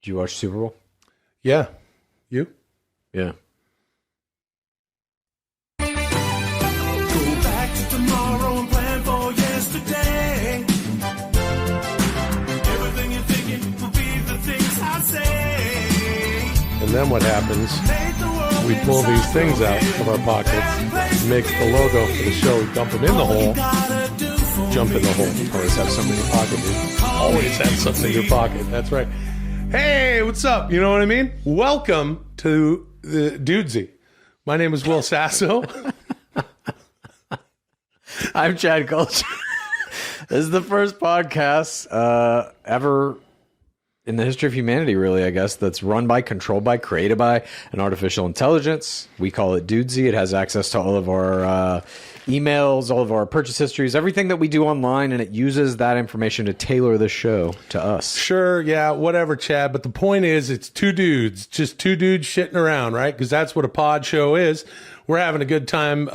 Did you watch Super Bowl? Yeah. You? Yeah. Go back to tomorrow and plan for yesterday. Everything you're thinking will be the things I say. And then what happens? We pull these things out of our pockets, make the logo for the show, dump them in the hole, jump in the hole. Always have something in your pocket, dude. Always have something in your pocket. That's right. Hey, what's up? You know what I mean? Welcome to the Dudesy. My name is Will Sasso. I'm Chad Kultgen. This is the first podcast ever in the history of humanity, really, I guess, that's run by, controlled by, created by an artificial intelligence. We call it Dudesy. It has access to all of our emails, all of our purchase histories, everything that we do online, and it uses that information to tailor the show to us. Sure, yeah, whatever, Chad. But the point is, it's two dudes, just two dudes shitting around, right? Because that's what a pod show is. We're having a good time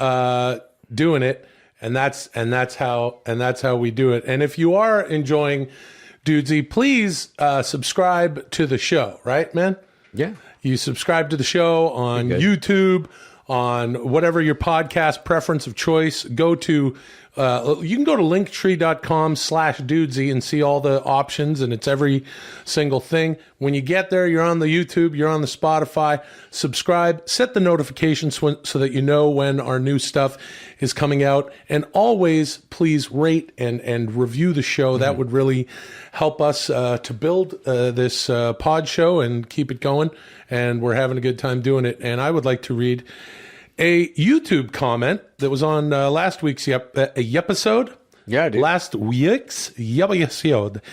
doing it, and that's how we do it. And if you are enjoying Dudesy, please subscribe to the show, right, man? Yeah. You subscribe to the show on YouTube, on whatever your podcast preference of choice. Go to, you can go to linktree.com/Dudesy and see all the options, and it's every single thing. When you get there, you're on the YouTube, you're on the Spotify. Subscribe, set the notifications so that you know when our new stuff is coming out. And always, please rate and review the show. That would really help us to build this pod show and keep it going. And we're having a good time doing it. And I would like to read a YouTube comment that was on last week's episode. Yeah, dude. Last week's episode.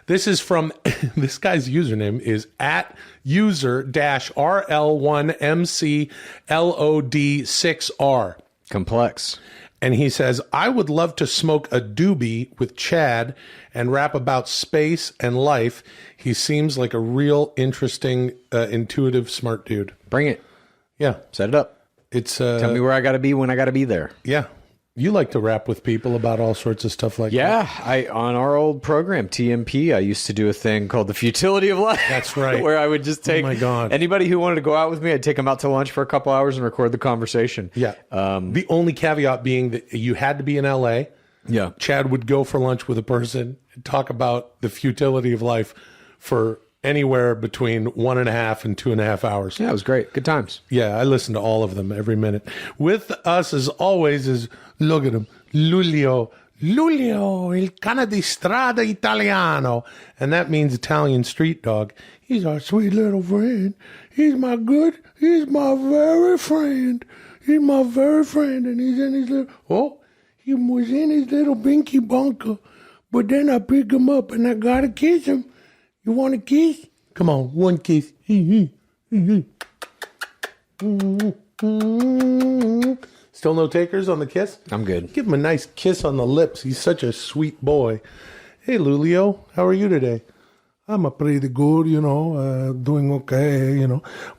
This is from, this guy's username is at user-RL1MCLOD6R. Complex. And he says, I would love to smoke a doobie with Chad and rap about space and life. He seems like a real interesting, intuitive, smart dude. Bring it. Yeah. Set it up. It's Tell me where I got to be when I got to be there. Yeah. You like to rap with people about all sorts of stuff like that. Yeah, on our old program, TMP, I used to do a thing called The Futility of Life. That's right. Where I would just take anybody who wanted to go out with me, I'd take them out to lunch for a couple hours and record the conversation. Yeah. The only caveat being that you had to be in LA. Yeah. Chad would go for lunch with a person and talk about the futility of life for anywhere between 1.5 and 2.5 hours. Yeah, it was great. Good times. Yeah, I listened to all of them every minute. With us, as always, is, look at him, Lulio, il cane di strada italiano. And that means Italian street dog. He's our sweet little friend. He's my very friend. He's my very friend. And he's in his he was in his little binky bunker. But then I pick him up and I gotta kiss him. You want a kiss? Come on, one kiss. Still no takers on the kiss? I'm good. Give him a nice kiss on the lips. He's such a sweet boy. Hey, Lulio, how are you today? I'm pretty good, doing okay,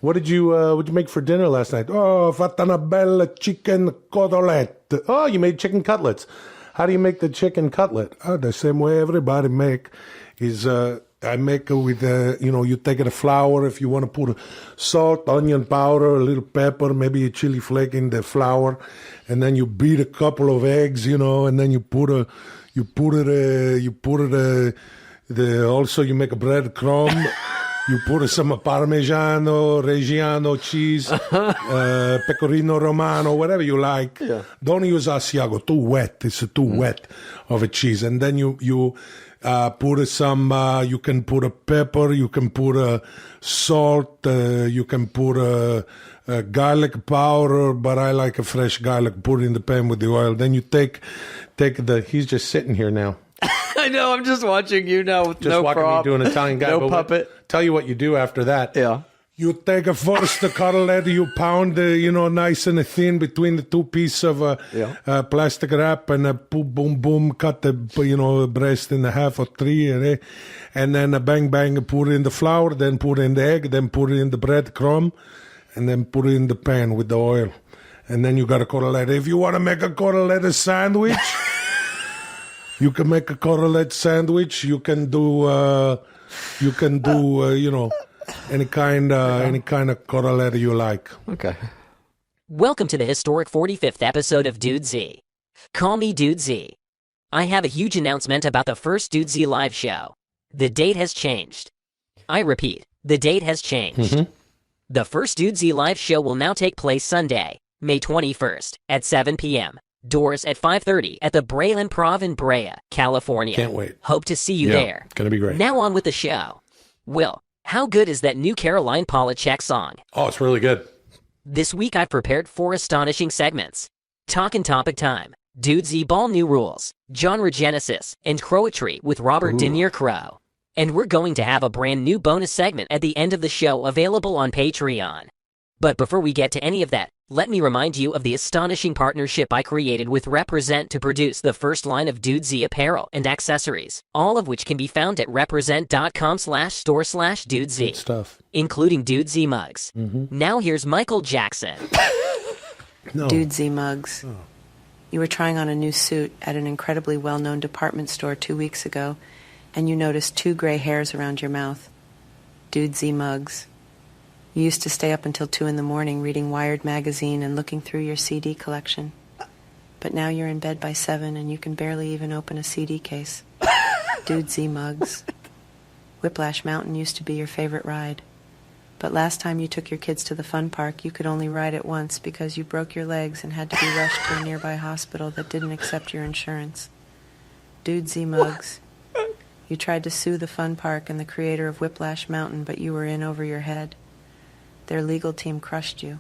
What did you make for dinner last night? Oh, fatta una bella chicken cotolette. Oh, you made chicken cutlets. How do you make the chicken cutlet? Oh, the same way everybody make is, I make it with, you take the flour. If you want to put salt, onion powder, a little pepper, maybe a chili flake in the flour, and then you beat a couple of eggs, and then also you make a breadcrumb. You put some Parmigiano, Reggiano cheese, Pecorino Romano, whatever you like. Yeah. Don't use Asiago, too wet. It's too wet of a cheese. And then you put some, you can put a pepper, you can put a salt, you can put a garlic powder, but I like a fresh garlic, put it in the pan with the oil. Then you take he's just sitting here now. I know, I'm just watching you now with just watching me do an Italian guy. No puppet. Tell you what you do after that. Yeah. You take first the cutlet, you pound, nice and thin between the two pieces of plastic wrap, and boom, boom, cut the, breast in half or three, and then bang, bang, put it in the flour, then put it in the egg, then put it in the breadcrumb, and then put it in the pan with the oil. And then you got a cotoletta. If you want to make a cotoletta sandwich, you can make a cotoletta sandwich. You can do, Any kind of corollary you like. Okay. Welcome to the historic 45th episode of Dude Z. Call me Dude Z. I have a huge announcement about the first Dude Z live show. The date has changed. I repeat, the date has changed. The first Dude Z live show will now take place Sunday, May 21st at 7 p.m. Doors at 5:30 at the Brea Improv in Brea, California. Can't wait. Hope to see you there. It's going to be great. Now on with the show. Will, how good is that new Caroline Polachek song? Oh, it's really good. This week I've prepared 4 astonishing segments. Talkin' Topic Time, Dude Z Ball New Rules, Genre Genesis, and Croatry with Robert Dudecrew. And we're going to have a brand new bonus segment at the end of the show available on Patreon. But before we get to any of that, let me remind you of the astonishing partnership I created with Represent to produce the first line of Dude Z apparel and accessories, all of which can be found at represent.com/store/DudeZ. Good stuff. Including Dude Z mugs. Now here's Michael Jackson. No. Dude Z mugs. You were trying on a new suit at an incredibly well-known department store 2 weeks ago, and you noticed 2 gray hairs around your mouth. Dude Z mugs. You used to stay up until 2 in the morning reading Wired magazine and looking through your CD collection. But now you're in bed by 7 and you can barely even open a CD case. Dude Z mugs. Whiplash Mountain used to be your favorite ride. But last time you took your kids to the fun park, you could only ride it once because you broke your legs and had to be rushed to a nearby hospital that didn't accept your insurance. Dude Z mugs. You tried to sue the fun park and the creator of Whiplash Mountain, but you were in over your head. Their legal team crushed you.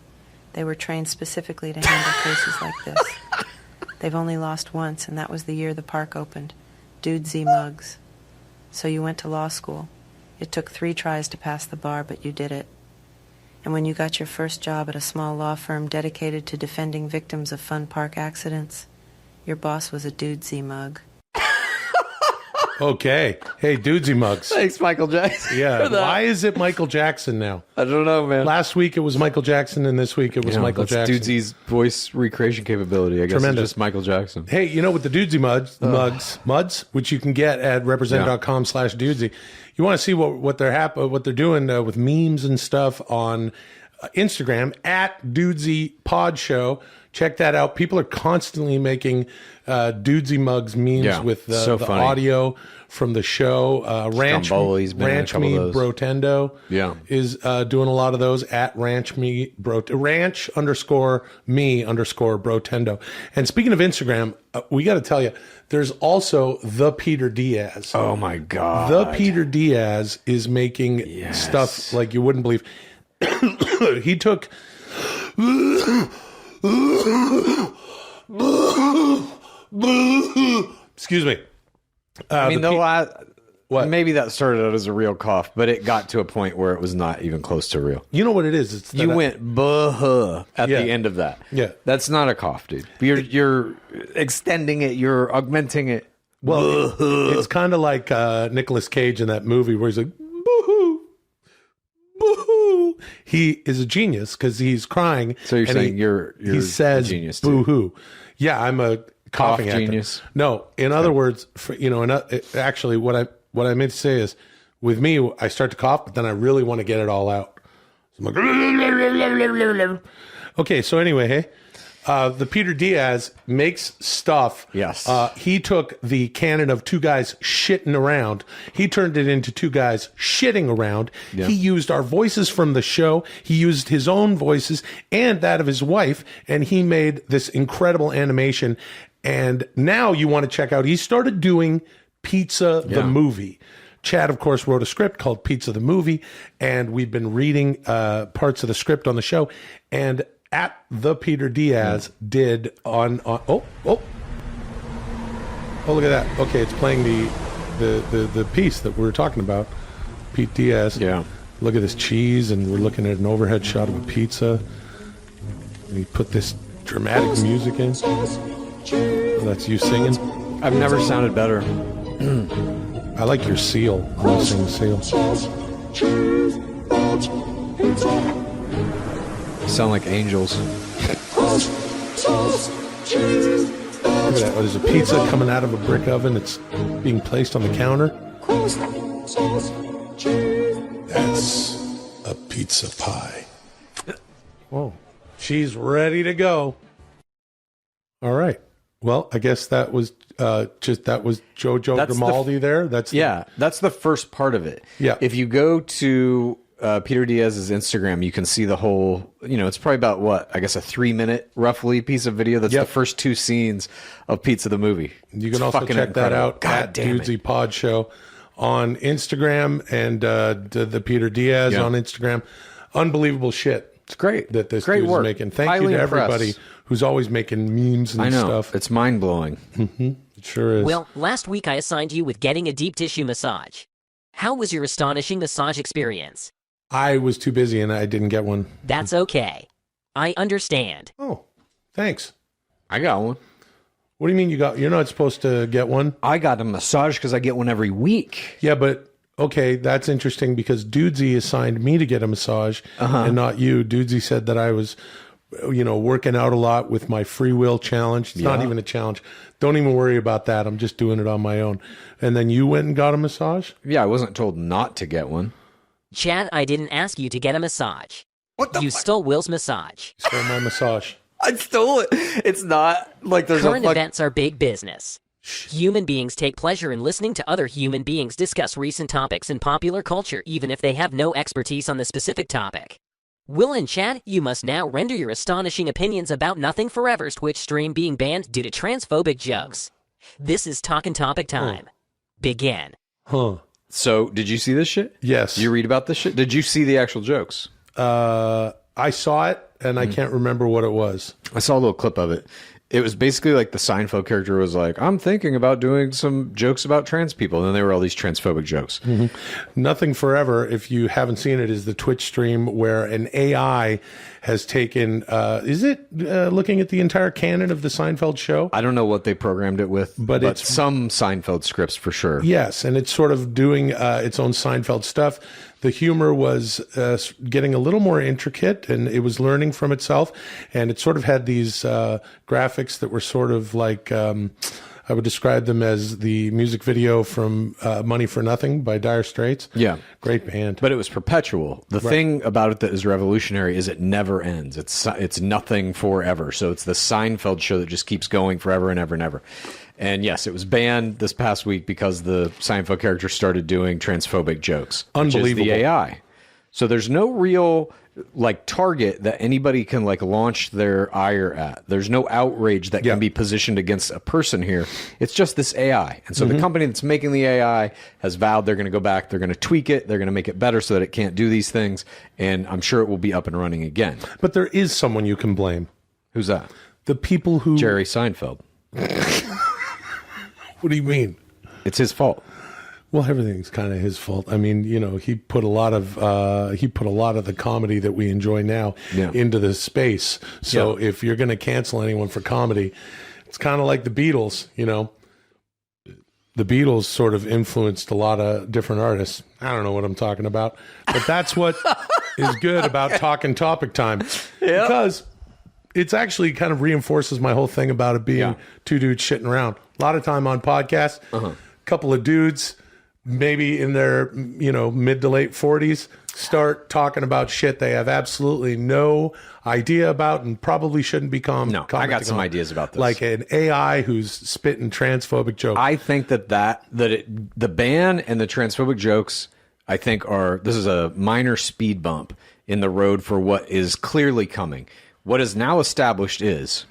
They were trained specifically to handle cases like this. They've only lost once, and that was the year the park opened. Dude Z mugs. So you went to law school. It took 3 tries to pass the bar, but you did it. And when you got your first job at a small law firm dedicated to defending victims of fun park accidents, your boss was a Dude Z mug. Okay. Hey, Dudesy mugs. Thanks, Michael Jackson. Yeah. Why is it Michael Jackson now? I don't know, man. Last week it was Michael Jackson, and this week it was Michael Jackson. Dudesy's voice recreation capability. I guess Tremendous. it's just Michael Jackson. Hey, you know, with the Dudesy mugs, which you can get at represent.com/Dudesy, you want to see what they're doing with memes and stuff on Instagram at Dudesy Pod Show. Check that out. People are constantly making Dudesy mugs memes with the audio from the show. Ranch Me Brotendo is doing a lot of those at Ranch Me Brotendo. And speaking of Instagram, we got to tell you, there's also the Peter Diaz. Oh my God. The Peter Diaz is making stuff like you wouldn't believe. He took excuse me. I mean, maybe that started out as a real cough, but it got to a point where it was not even close to real. You know what it is? It's you went buh at the end of that. Yeah, that's not a cough, dude. You're extending it. You're augmenting it. Well, it's kind of like Nicolas Cage in that movie where he's like, boo-hoo, boo-hoo. He is a genius because he's crying. So you're saying he says, a genius boo-hoo. Yeah, I'm a coughing genius. No, in other words, actually, what I meant to say is, with me, I start to cough, but then I really want to get it all out. So I'm like, okay. So anyway, hey. The Peter Diaz makes stuff. Yes. He took the canon of 2 guys shitting around. He turned it into 2 guys shitting around. Yeah. He used our voices from the show. He used his own voices and that of his wife. And he made this incredible animation. And now you want to check out, he started doing Pizza the Movie. Chad, of course, wrote a script called Pizza the Movie. And we've been reading parts of the script on the show. And at the Peter Diaz did on look at that. Okay, it's playing the piece that we were talking about. Pete Diaz. Yeah. Look at this cheese, and we're looking at an overhead shot of a pizza. And he put this dramatic music in. Oh, that's you singing. I've never sounded better. I like your seal. I'm gonna sing the seal. Sound like angels. Look at that. Oh, there's a pizza coming out of a brick oven. It's being placed on the counter. a pizza pie. Whoa. She's ready to go. All right. Well, I guess that was Jojo Grimaldi there. That's the first part of it. Yeah. If you go to Peter Diaz's Instagram, you can see the whole, it's probably about a 3-minute roughly piece of video. That's the first 2 scenes of Pizza the movie. You can also check that out at Dudesy Pod Show on Instagram and the Peter Diaz on Instagram. Unbelievable shit. It's great. That this great dude's work. making. Thank Highly you to impressed. everybody who's always making memes and stuff. It's mind blowing. Mm-hmm. It sure is. Well, last week I assigned you with getting a deep tissue massage. How was your astonishing massage experience? I was too busy and I didn't get one. That's okay. I understand. Oh, thanks. I got one. What do you mean you're not supposed to get one? I got a massage because I get one every week. Yeah, but okay, that's interesting because Dudesy assigned me to get a massage and not you. Dudesy said that I was, working out a lot with my free will challenge. It's not even a challenge. Don't even worry about that. I'm just doing it on my own. And then you went and got a massage? Yeah, I wasn't told not to get one. Chad, I didn't ask you to get a massage. What the You stole Will's massage. You stole my massage. I stole it. It's not like there's Current events are big business. Human beings take pleasure in listening to other human beings discuss recent topics in popular culture, even if they have no expertise on the specific topic. Will and Chad, you must now render your astonishing opinions about Nothing Forever's Twitch stream being banned due to transphobic jokes. This is Talkin' Topic time. Begin. Huh. So, did you see this shit? Yes. Did you read about this shit? Did you see the actual jokes? I saw it and I can't remember what it was. I saw a little clip of it. It was basically like the Seinfeld character was like, I'm thinking about doing some jokes about trans people. And then there were all these transphobic jokes. Mm-hmm. Nothing Forever, if you haven't seen it, is the Twitch stream where an AI has taken, is it looking at the entire canon of the Seinfeld show? I don't know what they programmed it with, but it's some Seinfeld scripts for sure. Yes, and it's sort of doing its own Seinfeld stuff. The humor was getting a little more intricate, and it was learning from itself. And it sort of had these graphics that were sort of like, I would describe them as the music video from Money for Nothing by Dire Straits. Yeah. Great band. But it was perpetual. The thing about it that is revolutionary is it never ends. It's nothing forever. So it's the Seinfeld show that just keeps going forever and ever and ever. And yes, it was banned this past week because the Seinfeld character started doing transphobic jokes. Unbelievable. Which is the AI. So there's no real target that anybody can launch their ire at. There's no outrage that can be positioned against a person here. It's just this AI. And so the company that's making the AI has vowed they're going to go back, they're going to tweak it, they're going to make it better so that it can't do these things. And I'm sure it will be up and running again. But there is someone you can blame. Who's that? The people who... Jerry Seinfeld. What do you mean? It's his fault. Well, everything's kind of his fault. I mean, he put a lot of the comedy that we enjoy now into the space. So if you're going to cancel anyone for comedy, it's kind of like the Beatles. The Beatles sort of influenced a lot of different artists. I don't know what I'm talking about, but that's what is good about Talking Topic Time because it's actually kind of reinforces my whole thing about it being two dudes shitting around. A lot of time on podcasts, couple of dudes, maybe in their mid to late 40s, start talking about shit they have absolutely no idea about and probably shouldn't be No, I got some ideas about this. Like an AI who's spitting transphobic jokes. I think the ban and the transphobic jokes, I think this is a minor speed bump in the road for what is clearly coming. What is now established is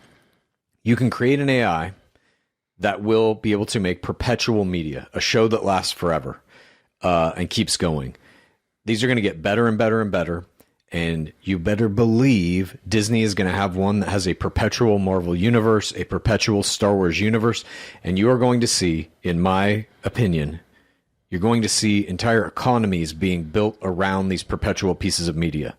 you can create an AI that will be able to make perpetual media, a show that lasts forever and keeps going. These are going to get better and better and better. And you better believe Disney is going to have one that has a perpetual Marvel universe, a perpetual Star Wars universe. And you are going to see, in my opinion, you're going to see entire economies being built around these perpetual pieces of media.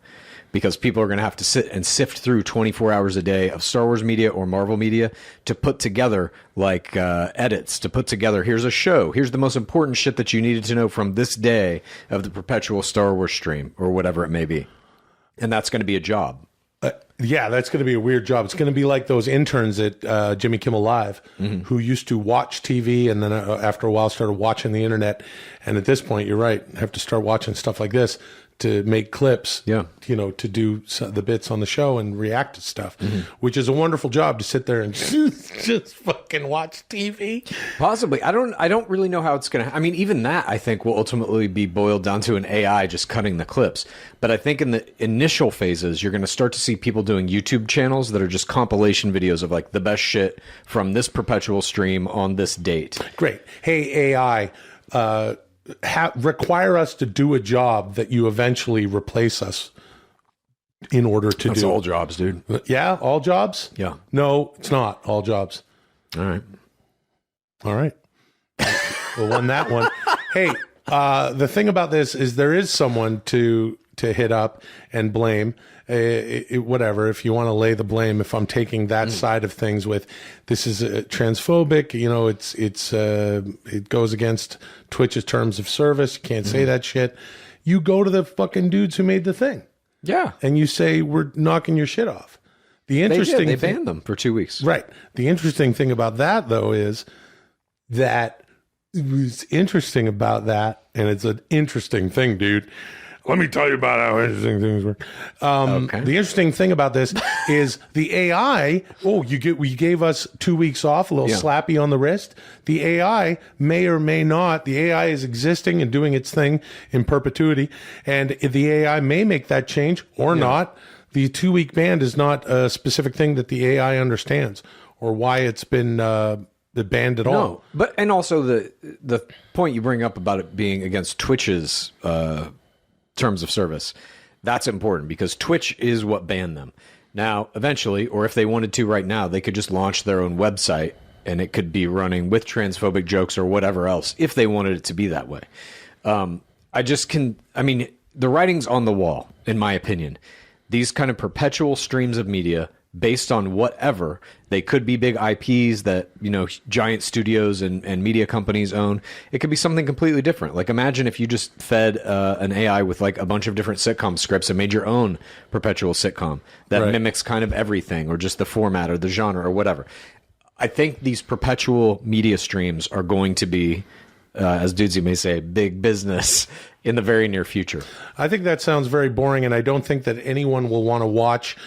Because people are going to have to sit and sift through 24 hours a day of Star Wars media or Marvel media to put together edits, to put together, here's a show, here's the most important shit that you needed to know from this day of the perpetual Star Wars stream or whatever it may be. And that's going to be a job. Yeah, that's going to be a weird job. It's going to be like those interns at Jimmy Kimmel Live who used to watch TV and then after a while started watching the internet. And at this point, you're right, have to start watching stuff like this to make clips, to do the bits on the show and react to stuff, which is a wonderful job to sit there and just fucking watch TV. Possibly. I don't really know how it's going to, I mean, even that I think will ultimately be boiled down to an AI just cutting the clips. But I think in the initial phases, you're going to start to see people doing YouTube channels that are just compilation videos of like the best shit from this perpetual stream on this date. Great. Hey, AI, require us to do a job that you eventually replace us in order to That's do. all jobs, dude. Yeah, all jobs? Yeah. No, it's not all jobs. All right. We'll won that one. Hey, the thing about this is there is someone to hit up and blame. Whatever, if you want to lay the blame, if I'm taking that side of things with this is transphobic, it goes against Twitch's terms of service. You can't say that shit. You go to the fucking dudes who made the thing. Yeah. And you say, we're knocking your shit off. The interesting They banned them for 2 weeks. Right. The interesting thing about that, though, is that what's interesting about that, and it's an interesting thing, dude. Let me tell you about how interesting things work. Okay. The interesting thing about this is the AI. Oh, we gave us 2 weeks off, a little slappy on the wrist. The AI may or may not. The AI is existing and doing its thing in perpetuity, and the AI may make that change or not. The 2 week ban is not a specific thing that the AI understands or why it's been banned at all. No, but and also the point you bring up about it being against Twitch's terms of service, that's important because Twitch is what banned them. Now, eventually, or if they wanted to right now, they could just launch their own website and it could be running with transphobic jokes or whatever else if they wanted it to be that way. The writing's on the wall, in my opinion. These kind of perpetual streams of media based on whatever, they could be big IPs that, giant studios and media companies own. It could be something completely different. Like imagine if you just fed an AI with like a bunch of different sitcom scripts and made your own perpetual sitcom that mimics kind of everything or just the format or the genre or whatever. I think these perpetual media streams are going to be, as Dudesy may say, big business in the very near future. I think that sounds very boring, and I don't think that anyone will want to watch.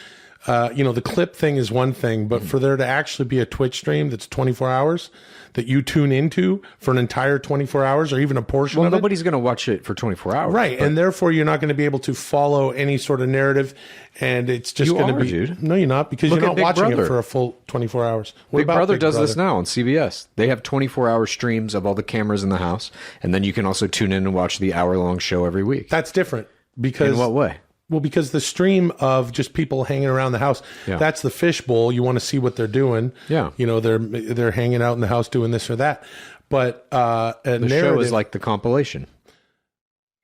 The clip thing is one thing, but for there to actually be a Twitch stream that's 24 hours that you tune into for an entire 24 hours or even a portion of it. Well, nobody's going to watch it for 24 hours. Right, and therefore you're not going to be able to follow any sort of narrative, and it's just going to be... Dude. No, you're not, because Look you're at not Big watching Brother. it for a full 24 hours. What Big about Brother Big does Brother? this now on CBS. They have 24-hour streams of all the cameras in the house, and then you can also tune in and watch the hour-long show every week. That's different, because... In what way? Well, because the stream of just people hanging around the house, that's the fishbowl. You want to see what they're doing. Yeah. They're hanging out in the house doing this or that. But the show is like the compilation.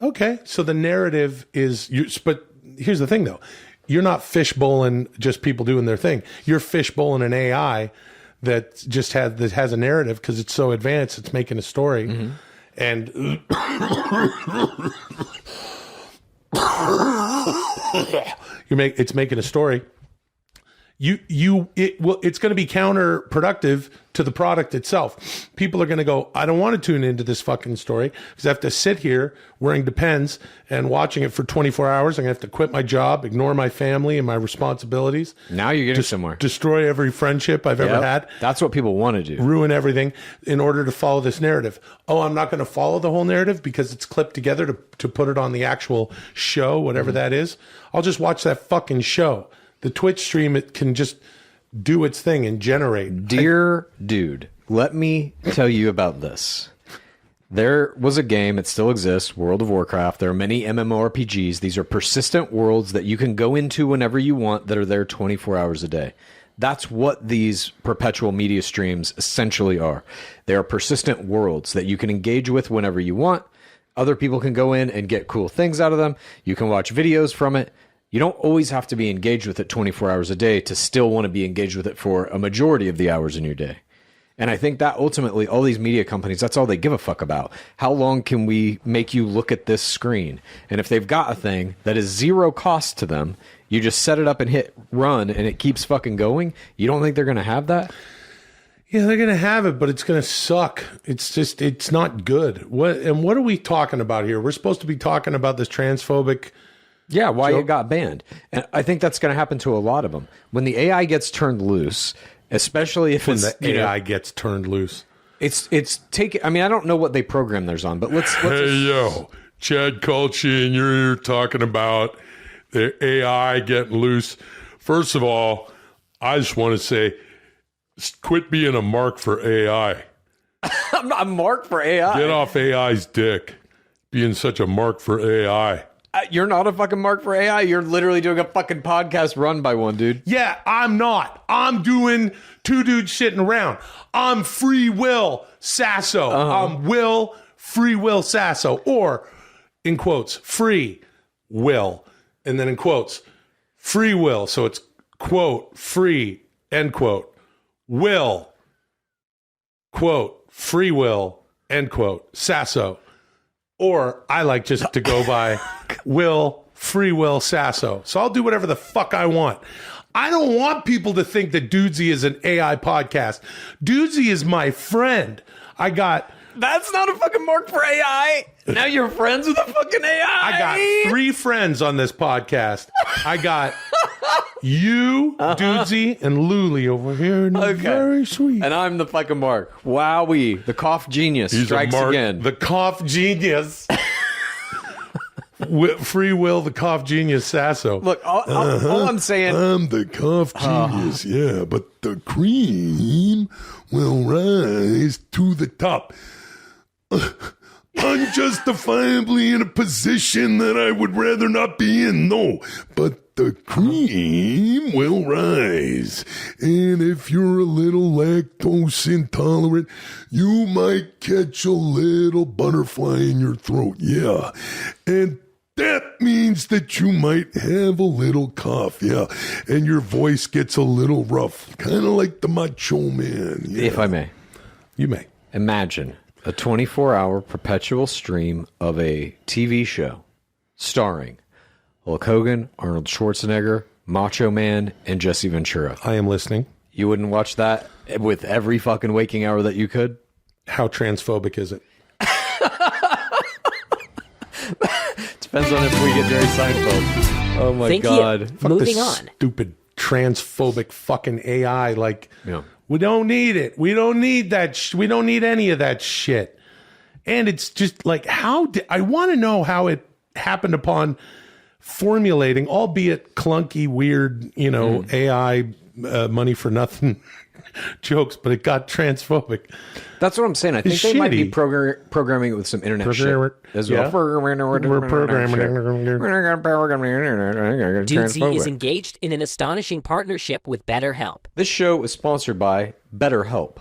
Okay, so the narrative is... But here's the thing, though. You're not fishbowling just people doing their thing. You're fishbowling an AI that just has a narrative because it's so advanced. It's making a story. And... it's making a story. It's going to be counterproductive to the product itself. People are going to go, I don't want to tune into this fucking story because I have to sit here wearing Depends and watching it for 24 hours. I'm going to have to quit my job, ignore my family and my responsibilities. Now you're getting somewhere. Destroy every friendship I've ever had. That's what people want to do. Ruin everything in order to follow this narrative. Oh, I'm not going to follow the whole narrative because it's clipped together to put it on the actual show, whatever that is. I'll just watch that fucking show. The Twitch stream, it can just do its thing and generate. Dear dude, let me tell you about this. There was a game, it still exists, World of Warcraft. There are many MMORPGs. These are persistent worlds that you can go into whenever you want that are there 24 hours a day. That's what these perpetual media streams essentially are. They are persistent worlds that you can engage with whenever you want. Other people can go in and get cool things out of them. You can watch videos from it. You don't always have to be engaged with it 24 hours a day to still want to be engaged with it for a majority of the hours in your day. And I think that ultimately all these media companies, that's all they give a fuck about. How long can we make you look at this screen? And if they've got a thing that is zero cost to them, You just set it up and hit run, and it keeps fucking going. You don't think they're going to have that? Yeah, they're going to have it, but it's going to suck. It's not good. What are we talking about here? We're supposed to be talking about this transphobic. Yeah, why it got banned. And I think that's going to happen to a lot of them. When the AI gets turned loose, especially if When the AI gets turned loose. It's taking. I mean, I don't know what they program theirs on, but let's Hey, yo, Chad Kultgen, you're talking about the AI getting loose. First of all, I just want to say, quit being a mark for AI. I'm not a mark for AI. Get off AI's dick, being such a mark for AI. You're not a fucking mark for AI. You're literally doing a fucking podcast run by one, dude. Yeah, I'm not. I'm doing two dudes sitting around. I'm Free Will Sasso. I'm Free Will Sasso. Or, in quotes, free will. And then in quotes, free will. So it's quote, free, end quote. Will, quote, free will, end quote, Sasso. Or I like just to go by Free Will Sasso. So I'll do whatever the fuck I want. I don't want people to think that Dudesy is an AI podcast. Dudesy is my friend. That's not a fucking mark for AI. Now you're friends with a fucking AI. I got 3 friends on this podcast. I got you, Dudesy, and Luli over here. And they're very sweet. And I'm the fucking mark. Wowee. The cough genius strikes again. The cough genius. Free Will, the cough genius, Sasso. Look, all I'm saying. I'm the cough genius, yeah, but the cream will rise to the top. Unjustifiably in a position that I would rather not be in, no. But the cream will rise. And if you're a little lactose intolerant, you might catch a little butterfly in your throat, yeah. And that means that you might have a little cough, yeah. And your voice gets a little rough, kind of like the Macho Man. Yeah. If I may. You may. Imagine a 24-hour perpetual stream of a TV show starring Hulk Hogan, Arnold Schwarzenegger, Macho Man, and Jesse Ventura. I am listening. You wouldn't watch that with every fucking waking hour that you could? How transphobic is it? Depends on if we get Jerry Seinfeld. Oh my God. Fuck Moving this on. Stupid transphobic fucking AI. Like, we don't need it. We don't need that. We don't need any of that shit. And it's just like, I want to know how it happened upon formulating, albeit clunky, weird, AI money for nothing jokes, but it got transphobic. That's what I'm saying. I think they might be programming it with some internet shit as well. Dudesy is engaged in an astonishing partnership with BetterHelp. This show is sponsored by BetterHelp.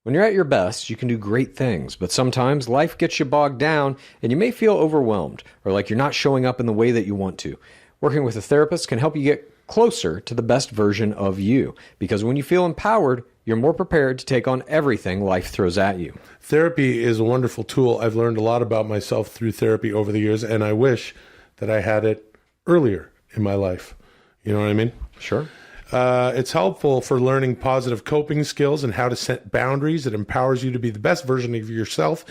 When you're at your best, you can do great things, but sometimes life gets you bogged down and you may feel overwhelmed or like you're not showing up in the way that you want to. Working with a therapist can help you get closer to the best version of you, because when you feel empowered, you're more prepared to take on everything life throws at you. Therapy is a wonderful tool. I've learned a lot about myself through therapy over the years, and I wish that I had it earlier in my life. You know what I mean? Sure. It's helpful for learning positive coping skills and how to set boundaries. It empowers you to be the best version of yourself.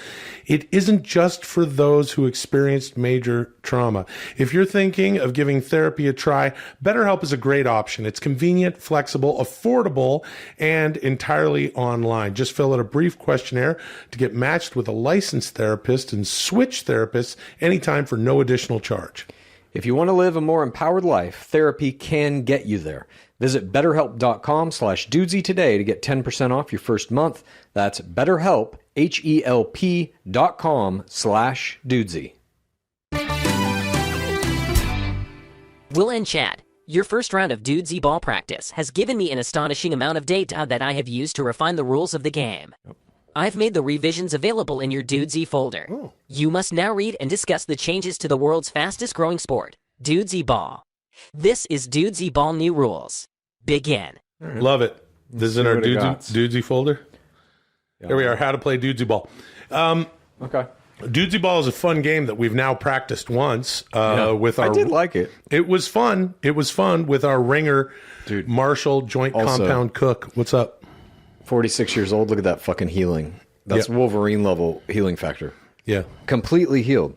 It isn't just for those who experienced major trauma. If you're thinking of giving therapy a try, BetterHelp is a great option. It's convenient, flexible, affordable, and entirely online. Just fill out a brief questionnaire to get matched with a licensed therapist and switch therapists anytime for no additional charge. If you want to live a more empowered life, therapy can get you there. Visit BetterHelp.com/Dudesy today to get 10% off your first month. That's BetterHelp, HELP.com/Dudesy. Will and Chad, your first round of Dudesy ball practice has given me an astonishing amount of data that I have used to refine the rules of the game. I've made the revisions available in your Dudesy folder. You must now read and discuss the changes to the world's fastest growing sport, Dudesy ball. This is Dudesy ball new rules. Begin. Love it. This is in our Dudesy folder. Here we are, how to play Dudesy ball. Okay. Dudesy Ball is a fun game that we've now practiced once with our. I did like it. It was fun. It was fun with our ringer, Dude. Marshall Joint Also- Compound Cook. What's up? 46 years old. Look at that fucking healing. That's Yep. Wolverine level healing factor. Yeah. Completely healed.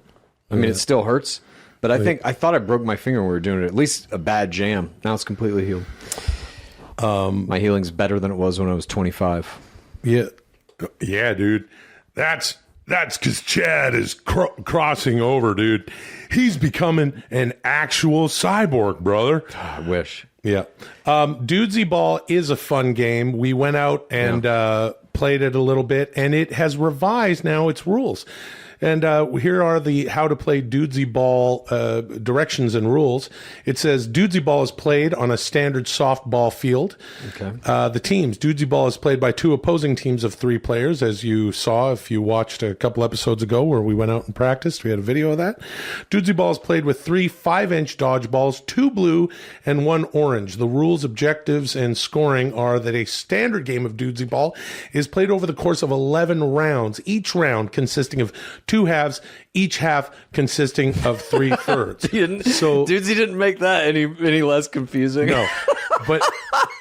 I mean, it still hurts, but I thought I broke my finger when we were doing it. At least a bad jam. Now it's completely healed. My healing's better than it was when I was 25. Yeah. Yeah, dude. That's because Chad is crossing over, dude. He's becoming an actual cyborg, brother. I wish. Yeah. Dudesy Ball is a fun game. We went out and played it a little bit, and it has revised now its rules. And here are the how to play Dudesy Ball directions and rules. It says Dudesy Ball is played on a standard softball field. Okay. The teams. Dudesy Ball is played by 2 opposing teams of 3 players, as you saw if you watched a couple episodes ago where we went out and practiced. We had a video of that. Dudesy Ball is played with 3 5-inch dodgeballs, 2 blue and 1 orange. The rules, objectives, and scoring are that a standard game of Dudesy Ball is played over the course of 11 rounds, each round consisting of 2 halves, each half consisting of 3 thirds. So Dudes, he didn't make that any less confusing. no, but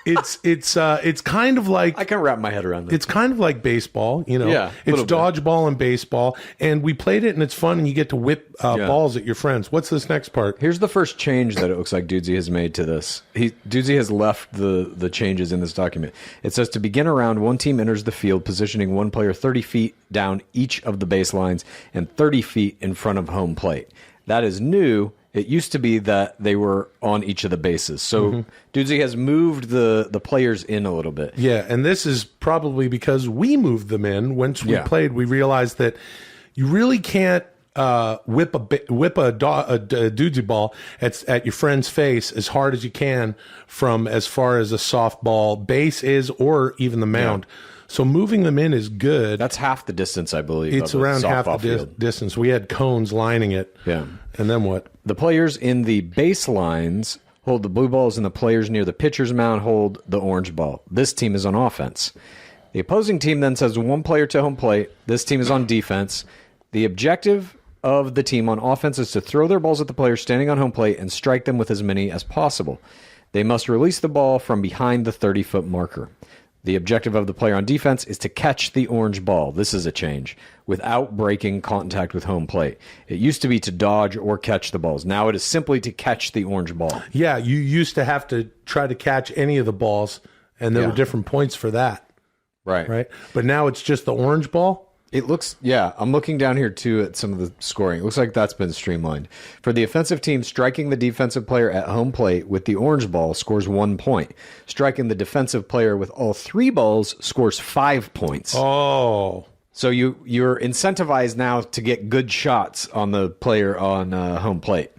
it's kind of like I can wrap my head around that. it's kind of like baseball, you know. Yeah, a it's little bit. dodgeball and baseball, and we played it, and it's fun, and you get to whip balls at your friends. What's this next part? Here's the first change that it looks like Dudesy has made to this. Dudesy has left the changes in this document. It says to begin a round, one team enters the field, positioning one player 30 feet down each of the baselines and 30 feet in front of home plate. That is new. It used to be that they were on each of the bases. So Dudesy has moved the players in a little bit. Yeah, and this is probably because we moved them in. Once we Yeah. played, we realized that you really can't whip a Dudesy ball at your friend's face as hard as you can from as far as a softball base is, or even the mound. So moving them in is good. That's half the distance, I believe. It's of a around half the softball field. distance. We had cones lining it. Yeah. And then what? The players in the baselines hold the blue balls, and the players near the pitcher's mound hold the orange ball. This team is on offense. The opposing team then sends one player to home plate. This team is on defense. The objective of the team on offense is to throw their balls at the players standing on home plate and strike them with as many as possible. They must release the ball from behind the 30-foot marker. The objective of the player on defense is to catch the orange ball. This is a change. Without breaking contact with home plate. It used to be to dodge or catch the balls. Now it is simply to catch the orange ball. Yeah, you used to have to try to catch any of the balls, and there were different points for that, right? But now it's just the orange ball. It looks, I'm looking down here too at some of the scoring. It looks like that's been streamlined. For the offensive team, striking the defensive player at home plate with the orange ball scores 1 point. Striking the defensive player with all 3 balls scores 5 points. Oh. So you're incentivized now to get good shots on the player on home plate.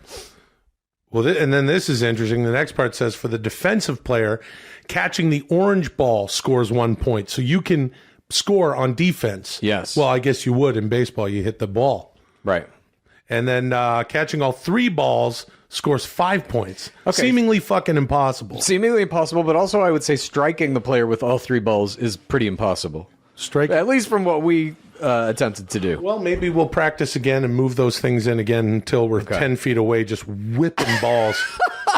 Well, and then this is interesting. The next part says for the defensive player, catching the orange ball scores 1 point. So you can score on defense. Yes. Well, I guess you would in baseball. You hit the ball. Right. And then catching all 3 balls scores 5 points. Okay. Seemingly fucking impossible. Seemingly impossible, but also I would say striking the player with all 3 balls is pretty impossible. Strike. At least from what we attempted to do. Well, maybe we'll practice again and move those things in again until we're 10 feet away, just whipping balls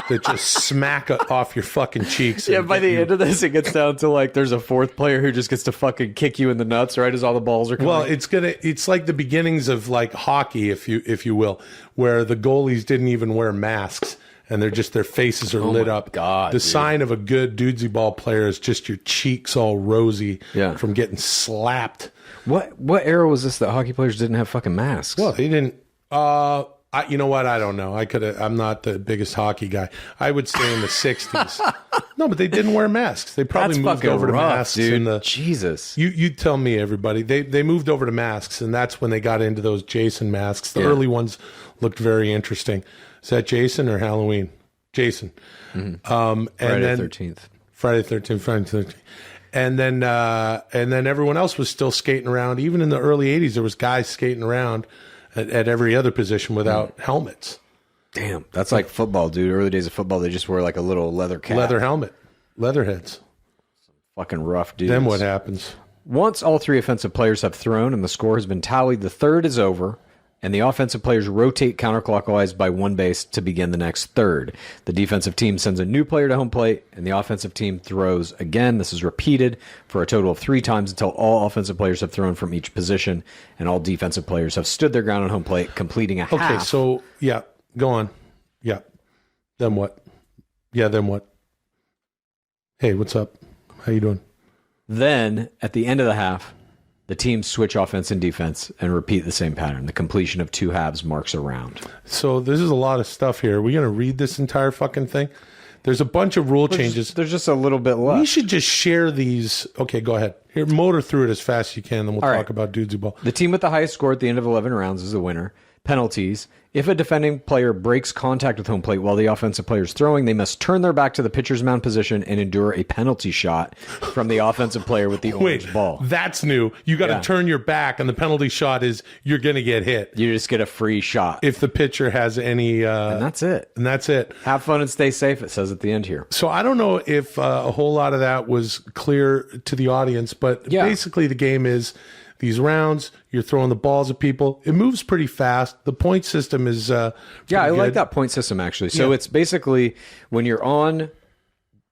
that just smack off your fucking cheeks. Yeah, and by get the you- end of this, it gets down to like there's a 4th player who just gets to fucking kick you in the nuts, right, as all the balls are coming. Well, it's like the beginnings of like hockey, if you will, where the goalies didn't even wear masks and they're just their faces are lit up. God, the dude. sign of a good dudesy ball player is just your cheeks all rosy from getting slapped. What era was this that hockey players didn't have fucking masks? Well, they didn't. You know what? I don't know. I'm not the biggest hockey guy. I would say in the 60s. No, but they didn't wear masks. They probably That's moved fucking over to rough, masks dude. in the. Jesus. You tell me, everybody. They moved over to masks, and that's when they got into those Jason masks. The early ones looked very interesting. Is that Jason or Halloween? Jason. And Friday then 13th. Friday the 13th. And then everyone else was still skating around. Even in the early 80s, there was guys skating around at every other position without helmets. Damn, that's like football, dude. Early days of football, they just wear like a little leather cap. Leather helmet. Leatherheads. Fucking rough, dude. Then what happens? Once all three offensive players have thrown and the score has been tallied, the third is over, and the offensive players rotate counterclockwise by one base to begin the next third. The defensive team sends a new player to home plate, and the offensive team throws again. This is repeated for a total of 3 times until all offensive players have thrown from each position, and all defensive players have stood their ground on home plate, completing a half. Okay, so, yeah, go on. Yeah. Then what? Yeah, then what? Hey, what's up? How you doing? Then, at the end of the half, the teams switch offense and defense and repeat the same pattern. The completion of 2 halves marks a round. So this is a lot of stuff here. Are we going to read this entire fucking thing? There's a bunch of rule changes. There's just a little bit left. We should just share these. Okay, go ahead. Here, motor through it as fast as you can, then we'll talk about Dudesy Ball. The team with the highest score at the end of 11 rounds is the winner. Penalties. If a defending player breaks contact with home plate while the offensive player is throwing, they must turn their back to the pitcher's mound position and endure a penalty shot from the offensive player with the orange ball. That's new. You got to turn your back, and the penalty shot is you're going to get hit. You just get a free shot. If the pitcher has any... and that's it. And that's it. Have fun and stay safe, it says at the end here. So I don't know if a whole lot of that was clear to the audience, but basically the game is... These rounds, you're throwing the balls at people. It moves pretty fast. The point system is I like that point system, actually. So it's basically when you're on